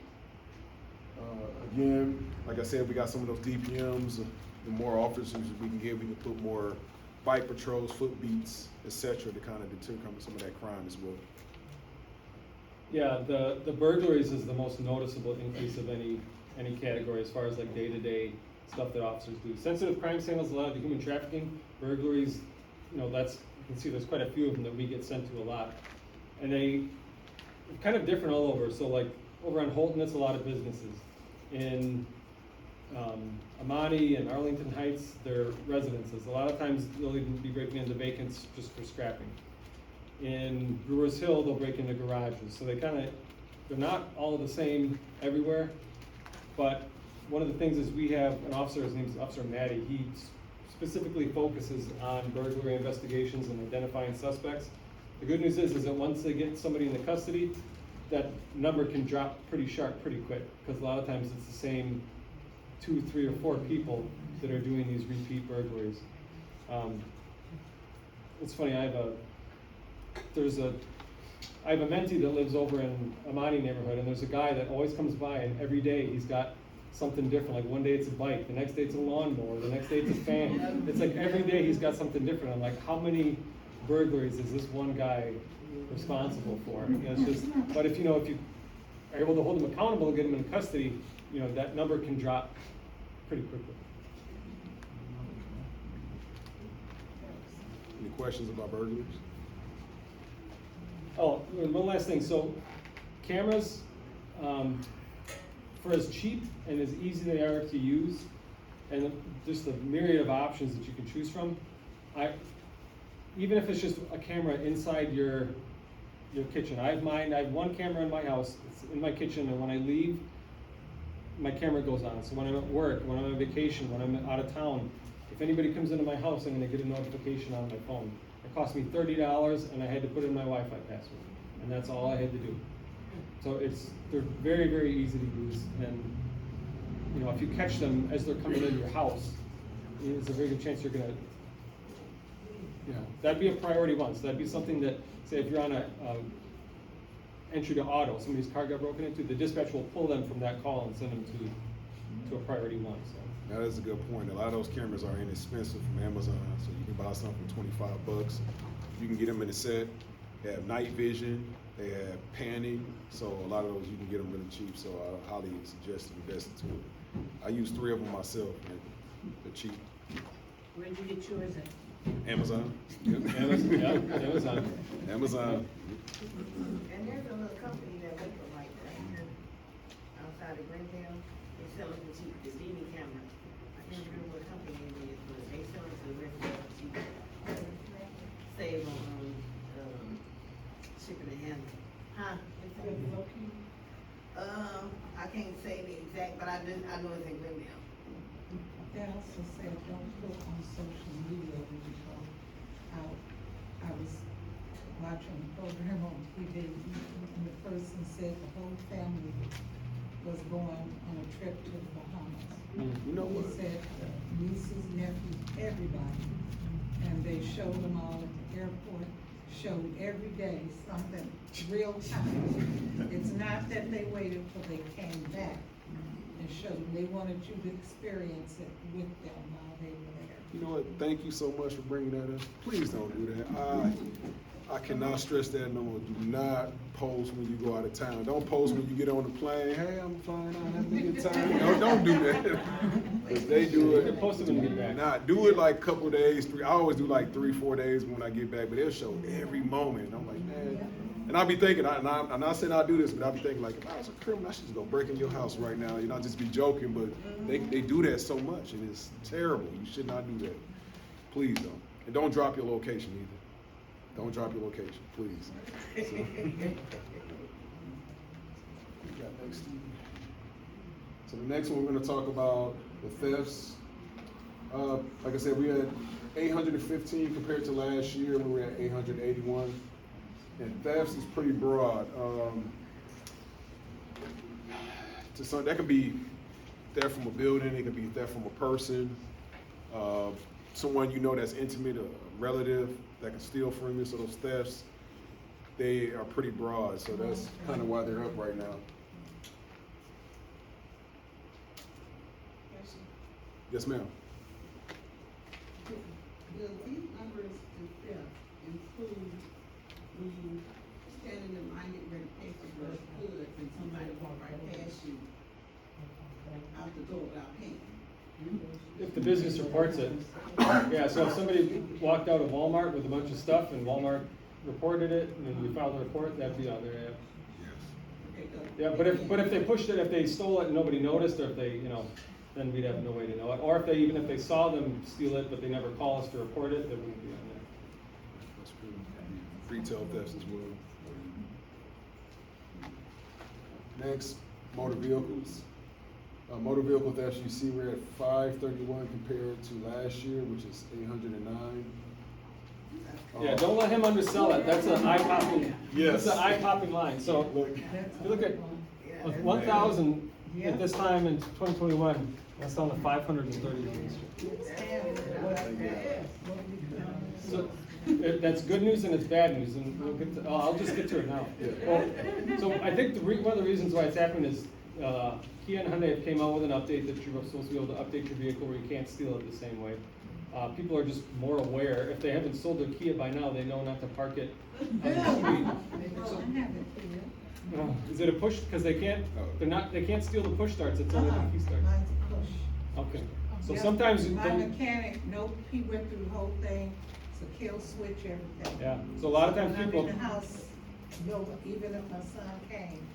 Again, like I said, we got some of those DPMs. The more officers we can get, we can put more bike patrols, foot beats, etc. to kind of deter some of that crime as well. Yeah, the burglaries is the most noticeable increase of any category as far as like day-to-day stuff that officers do. Sensitive crime handles a lot of the human trafficking. Burglaries, you know, you can see there's quite a few of them that we get sent to a lot. And they kind of different all over. So like over on Holton, it's a lot of businesses. In Amani and Arlington Heights, they're residences. A lot of times they'll even be breaking into vacants just for scrapping. In Brewers Hill, they'll break into garages. So they're not all the same everywhere. But one of the things is we have an officer, his name's Officer Maddie. He specifically focuses on burglary investigations and identifying suspects. The good news is that once they get somebody into custody, that number can drop pretty sharp pretty quick, because a lot of times it's the same 2, 3, or 4 people that are doing these repeat burglaries. It's funny, I have a mentee that lives over in Amani neighborhood, and there's a guy that always comes by, and every day he's got something different. Like one day it's a bike, the next day it's a lawnmower, the next day it's a fan. It's like every day he's got something different. I'm like, how many burglaries is this one guy responsible for? You know, it's just, but if you are able to hold him accountable and get him in custody, you know, that number can drop pretty quickly. Any questions about burglaries? Oh, and one last thing, so cameras, for as cheap and as easy they are to use, and just the myriad of options that you can choose from, even if it's just a camera inside your kitchen, I have one camera in my house, it's in my kitchen, and when I leave, my camera goes on. So when I'm at work, when I'm on vacation, when I'm out of town, if anybody comes into my house, I'm gonna get a notification on my phone. It cost me $30, and I had to put in my Wi-Fi password, and that's all I had to do. So they're very, very easy to use, and you know, if you catch them as they're coming into your house, there's a very good chance you're gonna, you know, that'd be a priority one. So that'd be something that, say, if you're on a entry to auto, somebody's car got broken into, the dispatch will pull them from that call and send them to a priority one. So That is a good point. A lot of those cameras are inexpensive from Amazon, so you can buy something for $25. You can get them in a set. They have night vision, they have panning, so a lot of those you can get them really cheap, so I highly suggest you invest into it. I use 3 of them myself, and they're cheap. Where'd you get yours at? Amazon. Amazon, yeah, Amazon. Amazon. And there's a little company that make them like that here outside of Glendale. They sell it for cheap, the DV camera. I can't remember what company it is, but they sell it to Glendale for cheap. Save on, shipping and handling. Huh? I can't say the exact, but I know it's in Glendale. They also said don't put on social media when you go out. I was watching a program on TV and the person said the whole family was going on a trip to the Bahamas. You know what? He said nieces, nephews, everybody. And they showed them all at the airport, showed every day something real time. It's not that they waited till they came back and showed them. They wanted you to experience it with them while they were there. You know what? Thank you so much for bringing that up. Please don't do that. I cannot stress that no more. Do not post when you go out of town. Don't post when you get on the plane. Hey, I'm flying out, having a good time. No, don't do that. If they do it, Post them when you get back. Nah, do it like a couple days, 3. I always do like 3-4 days when I get back, but they'll show every moment. I'm like, man. And I'll be thinking, I'm not saying I'll do this, but I'll be thinking like, if I was a criminal, I should just go break in your house right now. You know, I'll just be joking, but they do that so much, and it's terrible. You should not do that. Please don't. And don't drop your location either. Don't drop your location, please. So, so the next one, we're gonna talk about the thefts. Like I said, we had 815 compared to last year, we were at 881. And thefts is pretty broad. That could be theft from a building, it could be theft from a person, someone you know that's intimate, a relative that can steal from you. So those thefts, they are pretty broad. So that's kind of why they're up right now. Yes, ma'am. Do these numbers in theft include when you stand in the line getting ready to pay for your goods and somebody walk right past you out the door without paying? If the business reports it, yeah, so if somebody walked out of Walmart with a bunch of stuff and Walmart reported it, and then we filed a report, that'd be on there, yeah. Okay, good. Yeah, but if they pushed it, if they stole it and nobody noticed, or if they, you know, then we'd have no way to know it. Or if even if they saw them steal it, but they never call us to report it, that wouldn't be on there. That's pretty. Retail thefts as well. Next, motor vehicles. Motor vehicle thefts, you see we're at 531 compared to last year, which is 809. Yeah, don't let him undersell it. That's an eye-popping. Yes. That's an eye-popping line. So Look, if you look at 1,000 at this time in 2021, that's down to 530. So that's good news and it's bad news, and we'll get to, I'll just get to it now. Well, so I think one of the reasons why it's happening is Kia and Hyundai have came out with an update that you're supposed to be able to update your vehicle where you can't steal it the same way. People are just more aware. If they haven't sold their Kia by now, they know not to park it on the street. Is it a push? Because they can't. They can't steal the push starts. It's only the key starts. Mine's a push. Okay. So Yeah, sometimes my mechanic, nope, he went through the whole thing, It's a kill switch, everything. Yeah, so a lot of times When I'm people, in the house, even if my son came,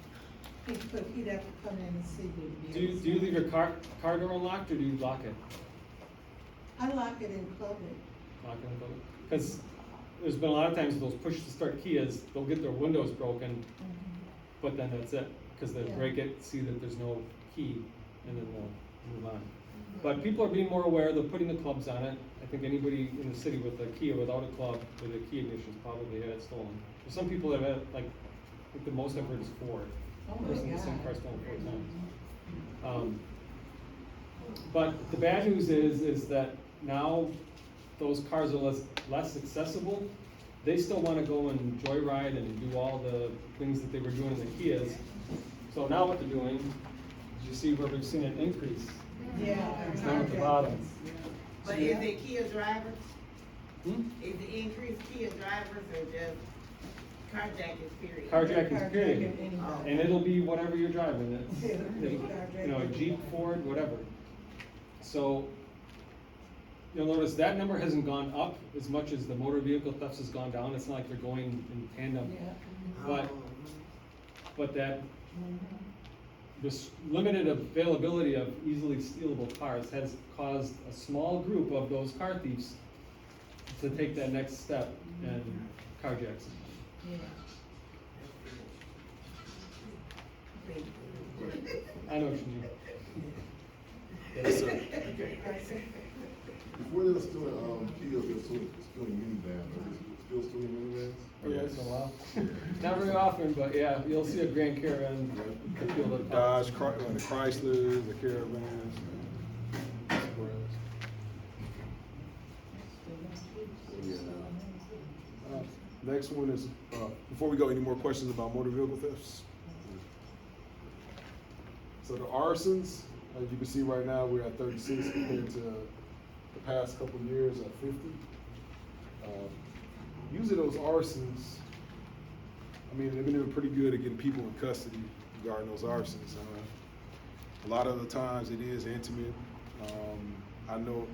he'd have to come in and see me. do you leave your car door unlocked, or do you lock it? I lock it in public. Lock it until, because there's been a lot of times those push-to-start Kias, they'll get their windows broken, but then that's it, because they Yeah. break it, see that there's no key, and then they'll move on. But people are being more aware, they're putting the clubs on it. I think anybody in the city with a Kia without a club, with a key ignition, probably had it stolen. There's some people that have, like, I think the most I've heard is 4. Oh my Person in the same God. car stolen 4 times. But the bad news is that now those cars are less accessible. They still wanna go and joyride and do all the things that they were doing in the Kias. So now what they're doing, you see where we've seen an increase. Yeah. Down at the bottom. But is it Kia drivers? Hmm? Is it increased Kia drivers or just carjackings, period? Carjackings, period. Carjacking, And it'll be whatever you're driving, it's, Yeah. you know, a Jeep, Ford, whatever. So, you'll notice that number hasn't gone up as much as the motor vehicle thefts has gone down, it's not like they're going in tandem. Yeah. But, but that, this limited availability of easily stealable cars has caused a small group of those car thieves to take that next step and carjacks. Yeah. I know what you mean. Yes, sir. Before they were stealing, Kios, they were stealing minivans, are they still stealing minivans? Every once in a while. Not very often, but yeah, you'll see a Grand Caravan. The Dodge, the Chrysler, the Caravans. Next one is, before we go, any more questions about motor vehicle thefts? So the arsons, as you can see right now, we're at 36 compared to the past couple of years at 50. Usually those arsons, I mean, they've been doing pretty good at getting people in custody regarding those arsons. A lot of the times it is intimate. I know,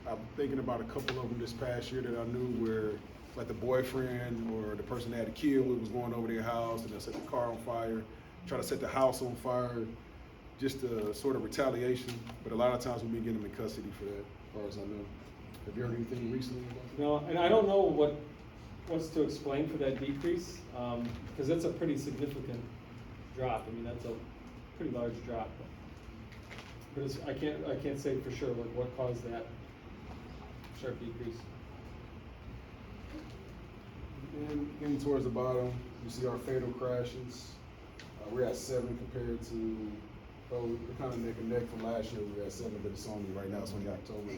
I'm thinking about a couple of them this past year that I knew where like the boyfriend or the person they had a kid with was going over their house and they set the car on fire, try to set the house on fire, just a sort of retaliation. But a lot of times we've been getting them in custody for that, as far as I know. Have you heard anything recently about that? No, and I don't know what's to explain for that decrease, because that's a pretty significant drop. I mean, that's a pretty large drop. But it's, I can't say for sure like what caused that sharp decrease. And getting towards the bottom, you see our fatal crashes. We're at 7 compared to, we're kind of neck and neck from last year. We were at 7, but it's only right now, it's only October.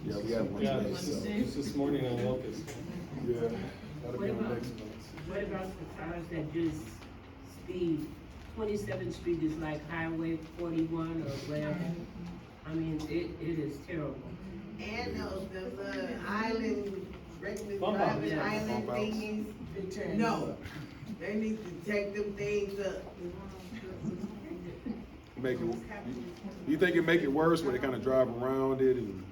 Yeah, we have one Yeah, today, it's so. just this morning on Locust. Yeah, that'll be on the next month. What about the cars that just speed? 27th Street is like Highway 41 or whatever. I mean, it is terrible. And those island, regular Bump outs. driving island Bump outs. thingies, no, they need to take them things up. Make it, you think it make it worse where they kind of drive around it and,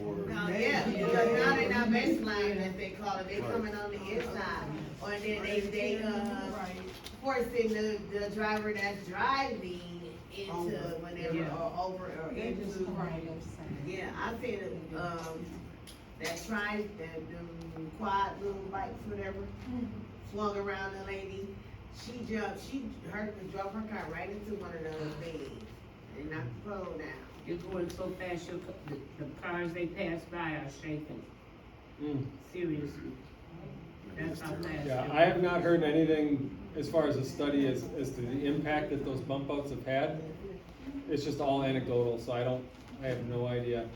or? No, yeah, because now they're not baseline, as they call it, they coming on the inside, or then they forcing the driver that's driving into whenever, or over, or into. Yeah, I've seen it, them quad little bikes, whatever, swung around the lady. She drove her car right into one of those things and knocked the pole down. You're going so fast, the cars they pass by are shaking. Seriously. That's how fast. Yeah, I have not heard anything as far as a study as to the impact that those bump outs have had. It's just all anecdotal, so I have no idea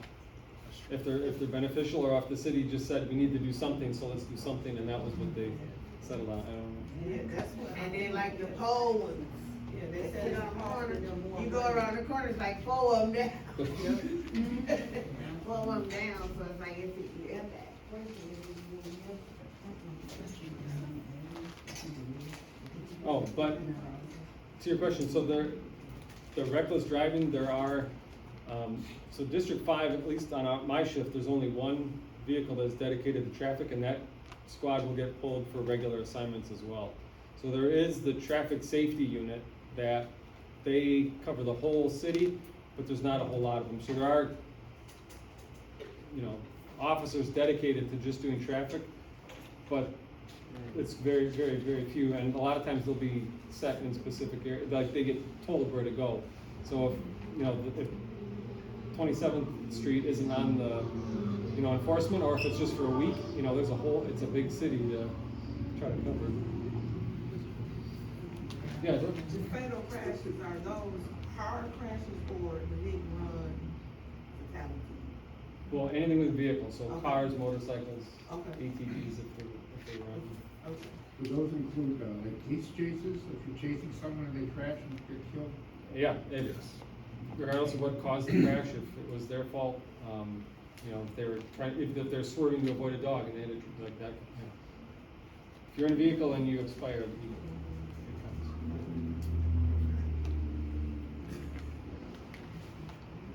if they're beneficial or if the city just said we need to do something, so let's do something, and that was what they settled on. I don't know. Yeah, that's what. And then like the pole ones, yeah, they set it on the corner, you go around the corner, it's like 4 of them down. 4 of them down, so it's like if you have that. Oh, but to your question, so the reckless driving, there are, so District 5, at least on my shift, there's only one vehicle that's dedicated to traffic, and that squad will get pulled for regular assignments as well. So there is the traffic safety unit that they cover the whole city, but there's not a whole lot of them. So there are, you know, officers dedicated to just doing traffic, but it's very, very, very few, and a lot of times they'll be set in specific areas, like they get told where to go. So if, you know, if 27th Street isn't on the, you know, enforcement, or if it's just for a week, you know, there's a whole, it's a big city to try to cover. Yeah, The fatal crashes, are those car crashes or the big run fatality? well, anything with vehicles, so Okay. cars, motorcycles, Okay. ATVs if they run. Okay. Do those include, like police chases, if you're chasing someone and they crash and get killed? Yeah, it is. Regardless of what caused the crash, if it was their fault, you know, if they were trying, if they're swerving to avoid a dog and they had to, like that, you know. If you're in a vehicle and you expire, it counts.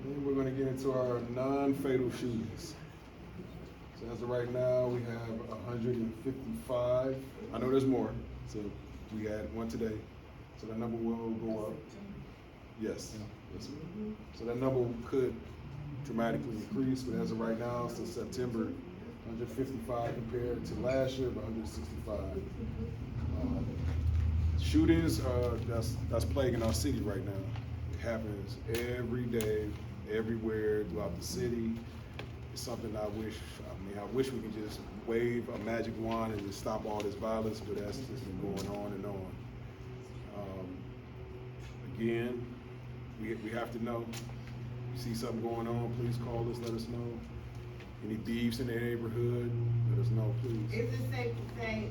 Then we're gonna get into our non-fatal shootings. So as of right now, we have 155. I know there's more, so we had one today. So the number will go up. Yes. Yes, sir. So that number could dramatically increase, but as of right now, since September, 155 compared to last year, but 165. Shootings, that's plaguing our city right now. It happens every day, everywhere throughout the city. It's something I wish we could just wave a magic wand and just stop all this violence, but that's just been going on and on. Again, we have to know. You see something going on, please call us, let us know. Any thieves in the neighborhood, let us know, please. Is it safe to say,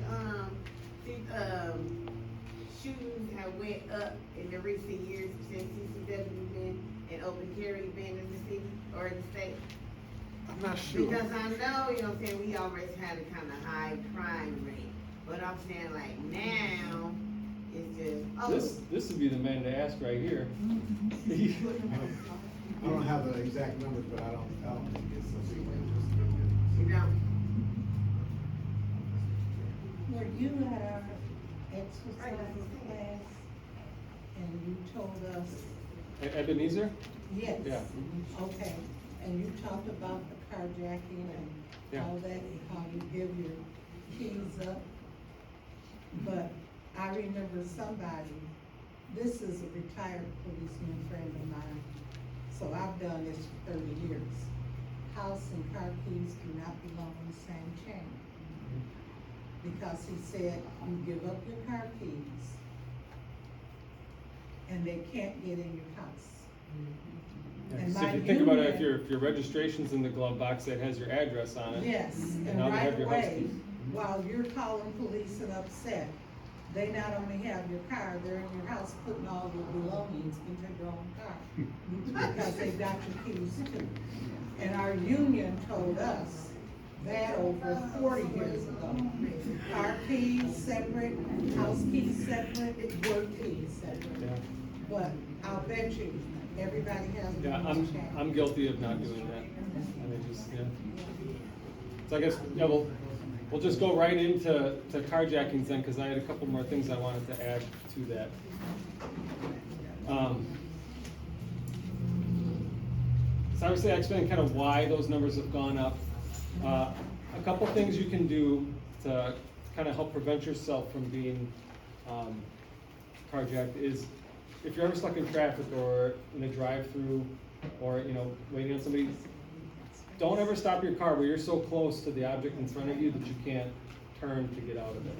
shootings have went up in the recent years since CCW been and open carry been in the city or in the state? I'm not sure. Because I know, you know what I'm saying, we always had a kind of high crime rate, but I'm saying like now, it's just, oh. This would be the man to ask right here. I don't have the exact numbers, but I don't think it's a big You don't? Were you at our exercise class and you told us, Ebenezer? yes? Yeah. Okay, and you talked about the carjacking and Yeah. all that, and how you give your keys up. But I remember somebody, this is a retired policeman friend of mine, so I've done this for 30 years. House and car keys do not belong on the same chain. Because he said, you give up your car keys, and they can't get in your house. And So my if you think about it, union- if your registration's in the glove box that has your address on it. Yes, And and now they right have your house away, keys. while you're calling police and upset, they not only have your car, they're in your house putting all your belongings into your own car. Because they've got your keys too. And our union told us that over 40 years ago. Car keys separate, house keys separate, work keys separate. Yeah. But I'll bet you, everybody has Yeah, their own chain. I'm guilty of not doing that. I mean, just, yeah. So I guess, yeah, we'll just go right into carjackings then, because I had a couple more things I wanted to add to that. So obviously I explained kind of why those numbers have gone up. A couple things you can do to kind of help prevent yourself from being carjacked is, if you're ever stuck in traffic or in a drive-through or, you know, waiting on somebody, don't ever stop your car where you're so close to the object in front of you that you can't turn to get out of it.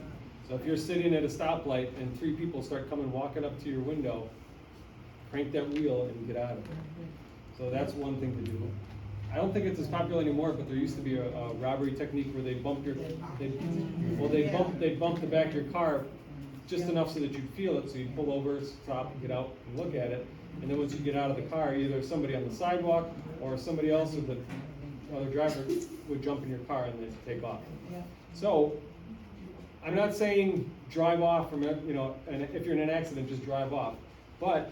So if you're sitting at a stoplight and 3 people start walking up to your window, crank that wheel and get out of it. So that's one thing to do. I don't think it's as popular anymore, but there used to be a robbery technique where they bump the back of your car just enough so that you'd feel it, so you'd pull over, stop, get out, and look at it. And then once you get out of the car, either somebody on the sidewalk or somebody else or the other driver would jump in your car and then take off. So, I'm not saying drive off from it, you know, and if you're in an accident, just drive off. But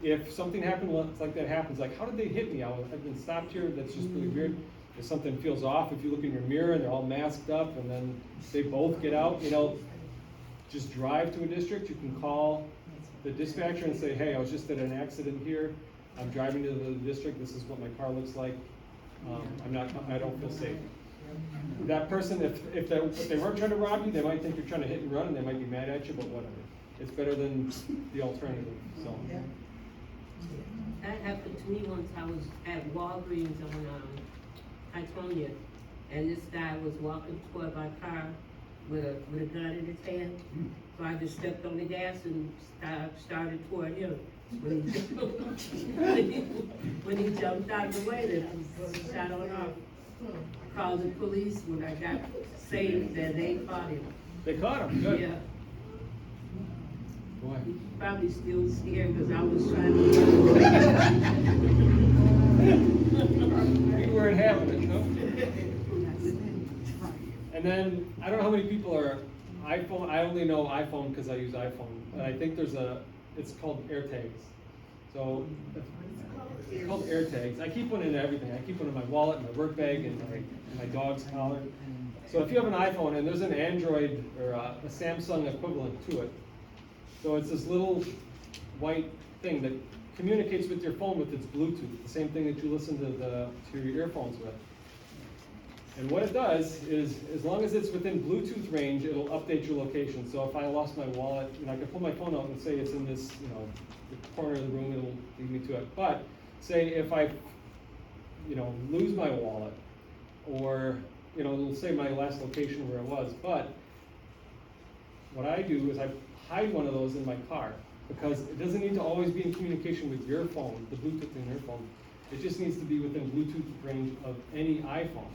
if something happened like that happens, like how did they hit me? I've been stopped here, that's just really weird. if something feels off, if you look in your mirror and they're all masked up and then they both get out, you know, just drive to a district, you can call the dispatcher and say, hey, I was just at an accident here, I'm driving to the district, this is what my car looks like, I don't feel safe. That person, if they weren't trying to rob you, they might think you're trying to hit and run and they might be mad at you, but whatever. It's better than the alternative, so. That happened to me once. I was at Walgreens on, Titonia, and this guy was walking toward my car with a gun in his hand. So I just stepped on the gas and started toward him. When he jumped out of the way, then shot on off. I called the police when I got saved, that they caught him. They caught him, good. Yeah. Boy. He's probably still scared because I was trying to. You weren't having it, no? And then, I don't know how many people are iPhone, I only know iPhone because I use iPhone, and I think it's called AirTags. So, it's called AirTags. I keep one in everything. I keep one in my wallet, my work bag, and my dog's collar. So if you have an iPhone and there's an Android or a Samsung equivalent to it, so it's this little white thing that communicates with your phone with its Bluetooth, the same thing that you listen to your earphones with. And what it does is, as long as it's within Bluetooth range, it'll update your location. So if I lost my wallet, I can pull my phone out and say it's in this, the corner of the room, it'll lead me to it. But say if I, lose my wallet, or, it'll say my last location where it was, but what I do is I hide one of those in my car, because it doesn't need to always be in communication with your phone, the Bluetooth in your phone. It just needs to be within Bluetooth range of any iPhone.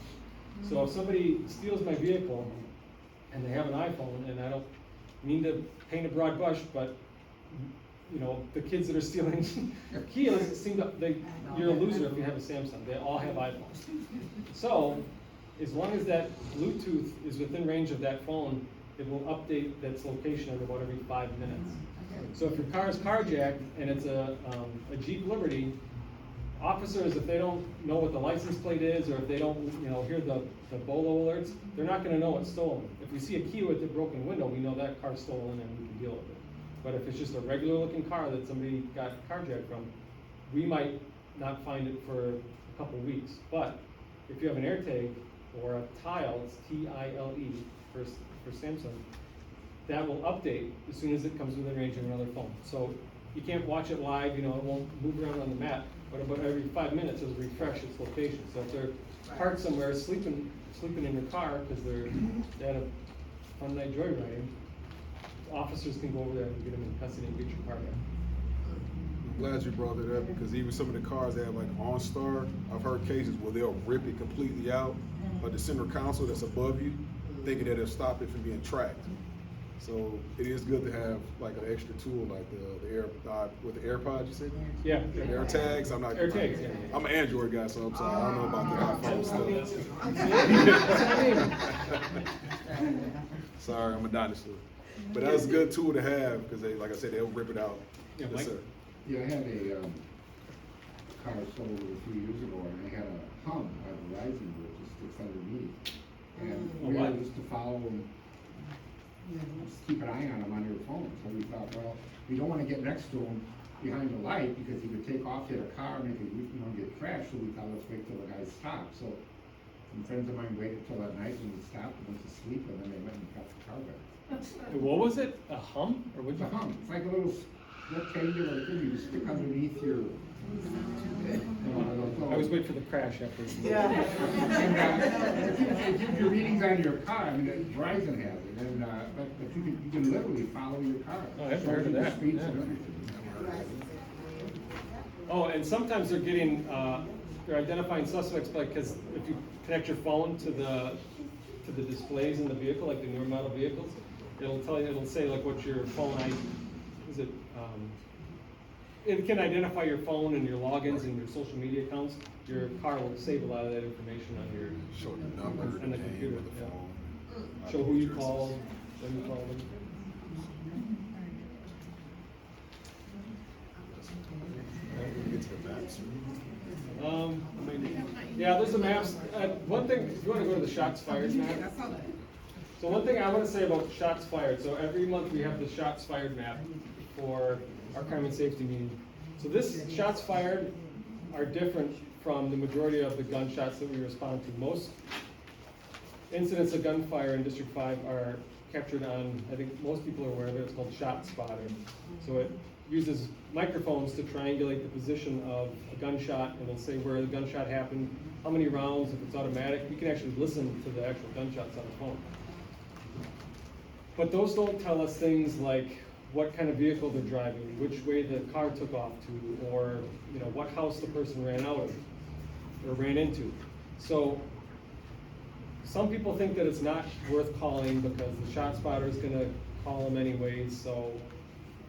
So if somebody steals my vehicle and they have an iPhone, and I don't mean to paint a broad brush, but the kids that are stealing Kias you're a loser if you have a Samsung. They all have iPhones. So as long as that Bluetooth is within range of that phone, it will update its location at about every 5 minutes. So if your car is carjacked and it's a Jeep Liberty, officers, if they don't know what the license plate is, or if they don't, hear the BOLO alerts, they're not gonna know it's stolen. If we see a Kia with a broken window, we know that car's stolen and we can deal with it. But if it's just a regular looking car that somebody got carjacked from, we might not find it for a couple weeks. But if you have an AirTag or a Tile, it's T-I-L-E for Samsung, that will update as soon as it comes within range of another phone. So you can't watch it live, it won't move around on the map, but about every 5 minutes it'll refresh its location. So if they're parked somewhere, sleeping in your car because they had a fun night joyriding, officers can go over there and get them in custody and get your car back. I'm glad you brought that up, because even some of the cars that have like OnStar, I've heard cases where they'll rip it completely out, but the center console that's above you, thinking that it'll stop it from being tracked. So it is good to have like an extra tool like with the AirPods, you said? Yeah. The AirTags. AirTags, yeah. I'm an Android guy, so I'm sorry, I don't know about the iPhone stuff. Sorry, I'm a dinosaur. But that's a good tool to have, because like I said, they'll rip it out. Yeah, Yes, Mike? sir. Yeah, I had a car sold a few years ago, and I had a hum, a rising board just sticks underneath. And A we what? had just to follow them, just keep an eye on them on your phone. So we thought, well, we don't want to get next to him behind the light, because he would take off, hit a car, and it could, get crashed. So we thought, let's wait till the guy stopped. So some friends of mine waited till that night, and he stopped and went to sleep, and then they went and got the car back. What was it? A hum? Or what'd It's you a hum. It's like a little rectangular thing you stick underneath your. I always wait for the crash after. And if your readings on your car, I mean, Verizon has it, and but you can literally follow your car. Oh, I haven't heard of that. Speeds Yeah. and everything. Oh, and sometimes they're getting, they're identifying suspects, because if you connect your phone to the displays in the vehicle, like the newer model vehicles, it'll say like what your phone it can identify your phone and your logins and your social media accounts. Your car will save a lot of that information on your Show the number, on the name computer. of the Yeah. phone. Show who you called, when you called them. Get to the back, sir. Yeah, there's the maps. One thing, if you wanna go to the shots fired map. So one thing I wanna say about shots fired, so every month we have the shots fired map for our crime and safety meeting. So this shots fired are different from the majority of the gunshots that we respond to. Most incidents of gunfire in District 5 are captured on, I think most people are aware of it, it's called Shot Spotter. So it uses microphones to triangulate the position of a gunshot, and it'll say where the gunshot happened, how many rounds, if it's automatic. You can actually listen to the actual gunshots on the phone. But those don't tell us things like what kind of vehicle they're driving, which way the car took off to, or what house the person ran out of or ran into. So some people think that it's not worth calling because the shot spotter is gonna call them anyways, so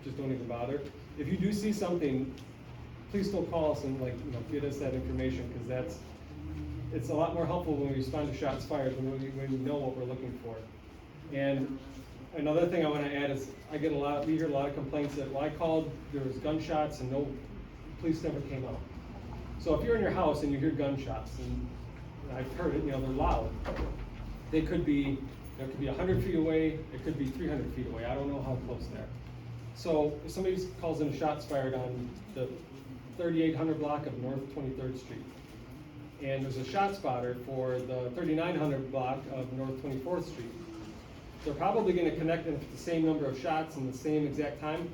just don't even bother. If you do see something, please still call us and get us that information, because it's a lot more helpful when we respond to shots fired when we know what we're looking for. And another thing I want to add is we hear a lot of complaints that, well, I called, there was gunshots and no police never came out. So if you're in your house and you hear gunshots, and I've heard it, they're loud. They could be 100 feet away, it could be 300 feet away. I don't know how close they are. So if somebody calls in a shots fired on the 3800 block of North 23rd Street, and there's a shot spotter for the 3900 block of North 24th Street, they're probably going to connect them with the same number of shots in the same exact time.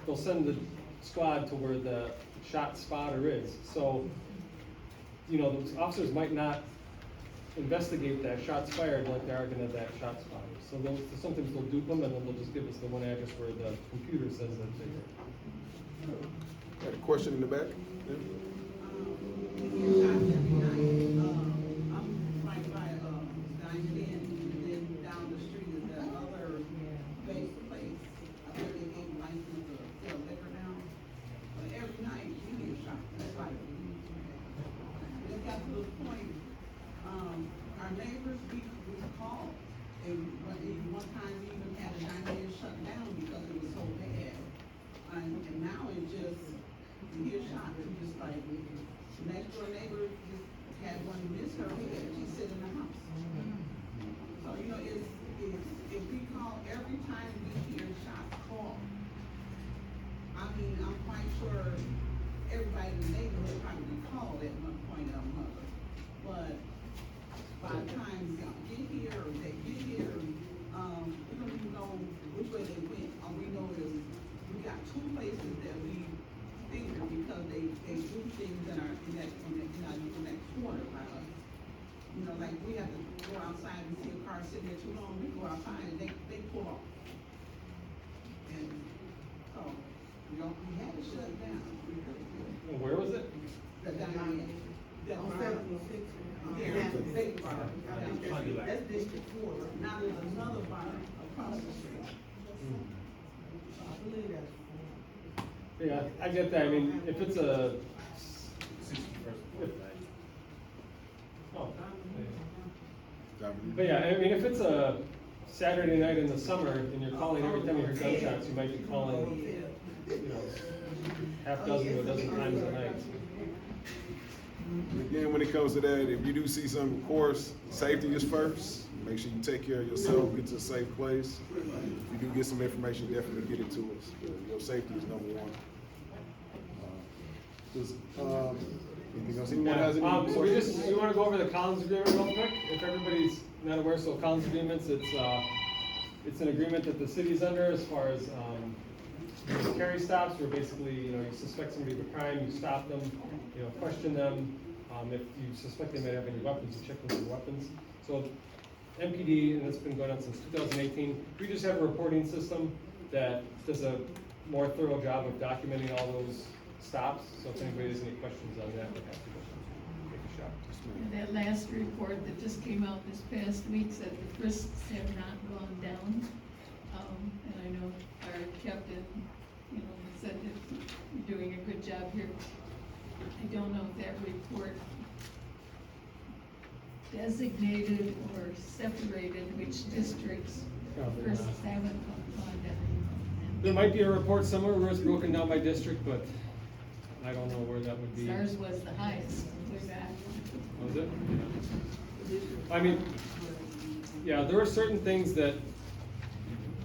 They'll send the squad to where the shot spotter is. So, the officers might not investigate that shots fired like they are going to that shot spotter. So sometimes they'll dupe them, and then they'll just give us the one address where the computer says that they were. Got a question in the back? Yeah. I'm right by Diamond Inn, and then down the street is that other place. I think they gave a license to sell liquor now. But every night you get shot. It's like it got to the point. Our neighbors we called, and one time we even had a Diamond Inn shut down because it was so bad. And now it just you hear shots. It's just like. Next door neighbor just had one miss her head, she's sitting in the house. So, if we call, every time we hear shots call, I'm quite sure everybody in the neighborhood probably called at one point or another. But by the time y'all get here, or they get here, we don't even know which way they went. All we know is we got two places that we finger because they do things in that corner by us. Like we have to go outside and see a car sitting there too long, we go outside and they pull off. And so we had to shut it down. And where was it? The Diamond. That bar. Yeah, that's a big bar. That's District 4. Now there's another bar across the street. So I believe that's. Yeah, I get that. I mean, if it's a. But yeah, I mean, if it's a Saturday night in the summer and you're calling every time you hear gunshots, you might be calling, half dozen to a dozen times a night. Again, when it comes to that, if you do see something, of course, safety is first. Make sure you take care of yourself, get to a safe place. If you do get some information, definitely get it to us. Your safety is number one. Anything else? Anyone has any So we want to go over the Collins Agreement real quick, if everybody's not aware. So Collins Agreements, it's an agreement that the city's under as far as carry stops, where basically, you suspect somebody of a crime, you stop them, question them. If you suspect they might have any weapons, you check them for weapons. So MPD, and it's been going on since 2018, we just have a reporting system that does a more thorough job of documenting all those stops. So if anybody has any questions on that, we'd have to take a shot. And that last report that just came out this past week said the frisks have not gone down. And I know our captain, said that you're doing a good job here. I don't know if that report designated or separated which districts frisks haven't gone down. There might be a report somewhere where it's broken down by district, but I don't know where that would be. Ours was the highest, way back. Was it? I mean, yeah, there are certain things that,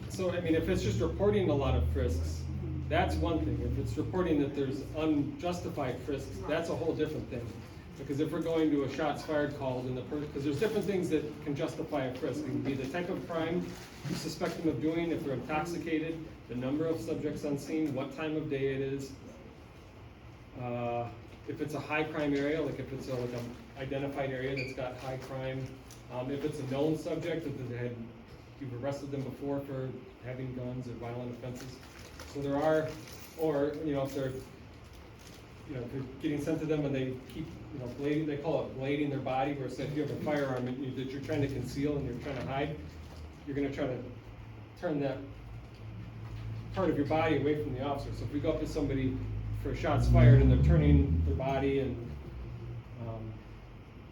so, I mean, if it's just reporting a lot of frisks, that's one thing. If it's reporting that there's unjustified frisks, that's a whole different thing. Because if we're going to a shots fired call, then because there's different things that can justify a frisk. It can be the type of crime you suspect them of doing, if they're intoxicated, the number of subjects on scene, what time of day it is. If it's a high crime area, like if it's like an identified area that's got high crime, if it's a known subject, if you've arrested them before for having guns or violent offenses. So there are, or, if they're, if you're getting sent to them and they keep, blading, they call it blading their body, where it says if you have a firearm that you're trying to conceal and you're trying to hide, you're gonna try to turn that part of your body away from the officer. So if we go up to somebody for shots fired and they're turning their body and,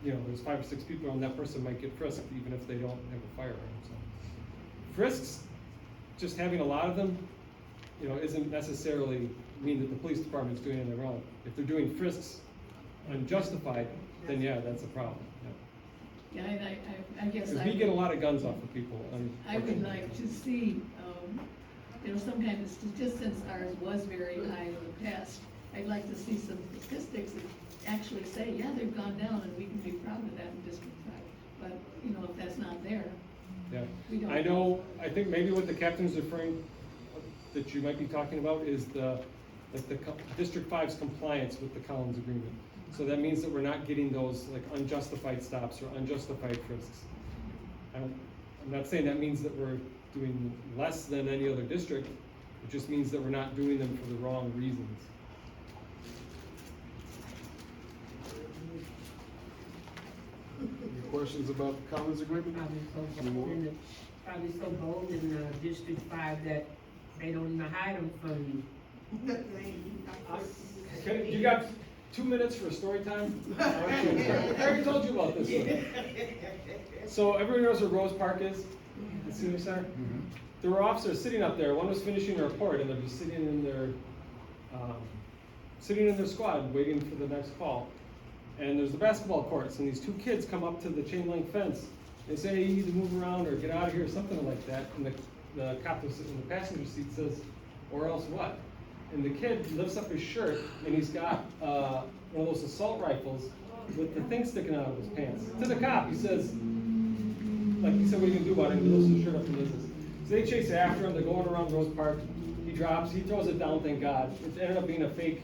there's 5 or 6 people and that person might get frisked even if they don't have a firearm. So frisks, just having a lot of them, isn't necessarily mean that the police department's doing anything wrong. If they're doing frisks unjustified, then yeah, that's a problem. Yeah, and I guess Because we get a lot of guns off of people. I would like to see, some kind of, just since ours was very high in the past, I'd like to see some statistics that actually say, yeah, they've gone down and we can be proud of that in District 5. But, if that's not there, Yeah, we don't. I know, I think maybe what the captain's referring, that you might be talking about is District 5's compliance with the Collins Agreement. So that means that we're not getting those like unjustified stops or unjustified frisks. I'm not saying that means that we're doing less than any other district. It just means that we're not doing them for the wrong reasons. Any questions about the Collins Agreement? Probably so bold in District 5 that they don't even hide them from you. Okay, you got 2 minutes for a story time? I already told you about this one. So everyone knows where Rose Park is, the senior center? Mm-hmm. There were officers sitting up there. One was finishing a report, and they're just sitting in their squad, waiting for the next call. And there's the basketball courts, and these 2 kids come up to the chain link fence. They say, hey, you need to move around or get out of here, something like that. And the cop who's sitting in the passenger seat says, or else what? And the kid lifts up his shirt, and he's got one of those assault rifles with the thing sticking out of his pants. To the cop, he says, what are you gonna do about it? And he lifts his shirt up and does this. So they chase after him, they're going around Rose Park. He drops, he throws it down, thank God. It ended up being a fake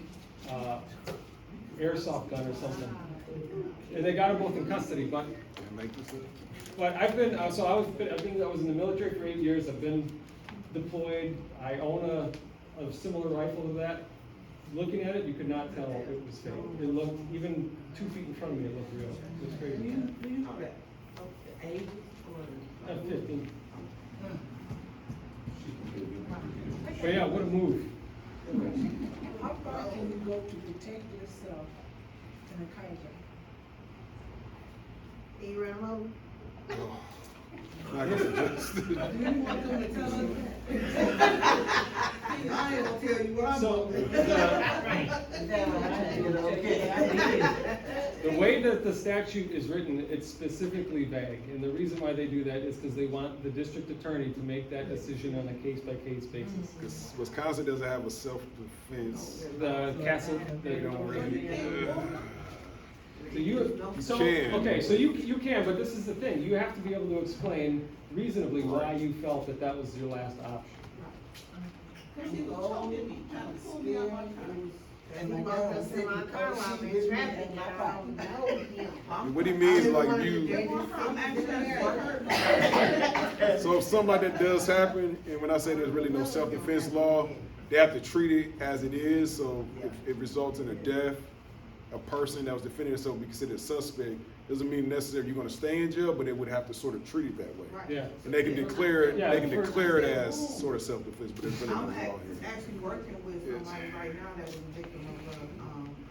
airsoft gun or something. And they got them both in custody, but I was in the military for 8 years. I've been deployed. I own a similar rifle to that. Looking at it, you could not tell it was fake. It looked, even 2 feet in front of me, it looked real. It was crazy. Age or? 15. But yeah, what a move. How far can you go to protect yourself in a carjack? You run them over? I guess it just- Do you want them to tell us? I ain't gonna tell you what I'm So, gonna the way that the statute is written, it's specifically vague, and the reason why they do that is because they want the district attorney to make that decision on a case-by-case basis. Because Wisconsin doesn't have a self-defense. The castle, They don't really. So you can, but this is the thing, you have to be able to explain reasonably why you felt that that was your last option. He was holding me, kind of scared. And he must have seen my car while I'm in traffic, and I don't know him. What he means, like you. So if something like that does happen, and when I say there's really no self-defense law, they have to treat it as it is. So if it results in a death, a person that was defending themselves be considered a suspect. Doesn't mean necessarily you're going to stay in jail, but they would have to sort of treat it that way. Yeah. And they can declare it. Yeah, They can declare it as sort of self-defense, but there's really no I'm law here. actually working with somebody right now that was a victim of a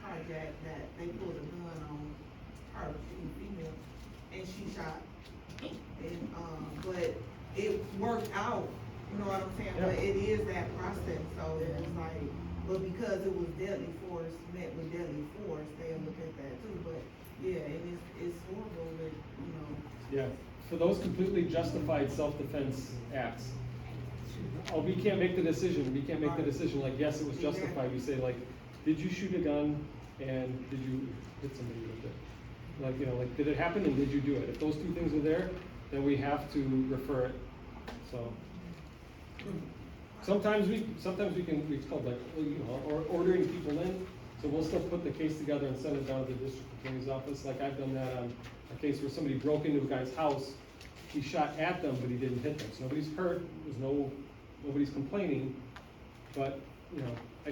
carjack that they pulled a gun on her, she was female, and she shot. And, but it worked out, you know what I'm saying? But it is that process, so it was like, but because it was deadly force, met with deadly force, they look at that too, but yeah, it's horrible that, you know. Yeah, for those completely justified self-defense acts, we can't make the decision, like, yes, it was justified, we say like, did you shoot a gun and did you hit somebody with it? Like, you know, like, did it happen and did you do it? If those two things are there, then we have to refer it, so. Sometimes we can, it's called like, you know, or ordering people in, so we'll still put the case together and send it down to the district attorney's office, like I've done that on a case where somebody broke into a guy's house, he shot at them, but he didn't hit them, so nobody's hurt, nobody's complaining, but, you know, I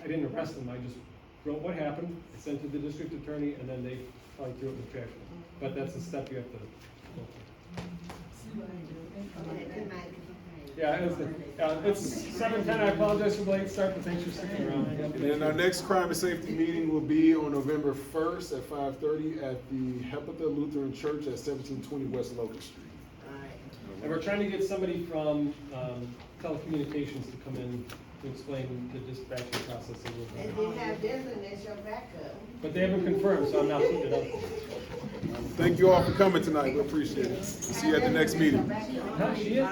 didn't arrest them, I just wrote what happened, I sent it to the district attorney, and then they probably threw it in the trash. But that's a step you have to go through. Good night. Yeah, it's 7:10, I apologize for the late start, but thanks for sticking around. And our next crime and safety meeting will be on November 1st at 5:30 at the Hepatha Lutheran Church at 1720 West Locust Street. And we're trying to get somebody from telecommunications to come in to explain the dispatching process a little And bit. they have Desmond as your backup. But they haven't confirmed, so I'm not putting it up. Thank you all for coming tonight, we appreciate it. See you at the next meeting. Huh, she is?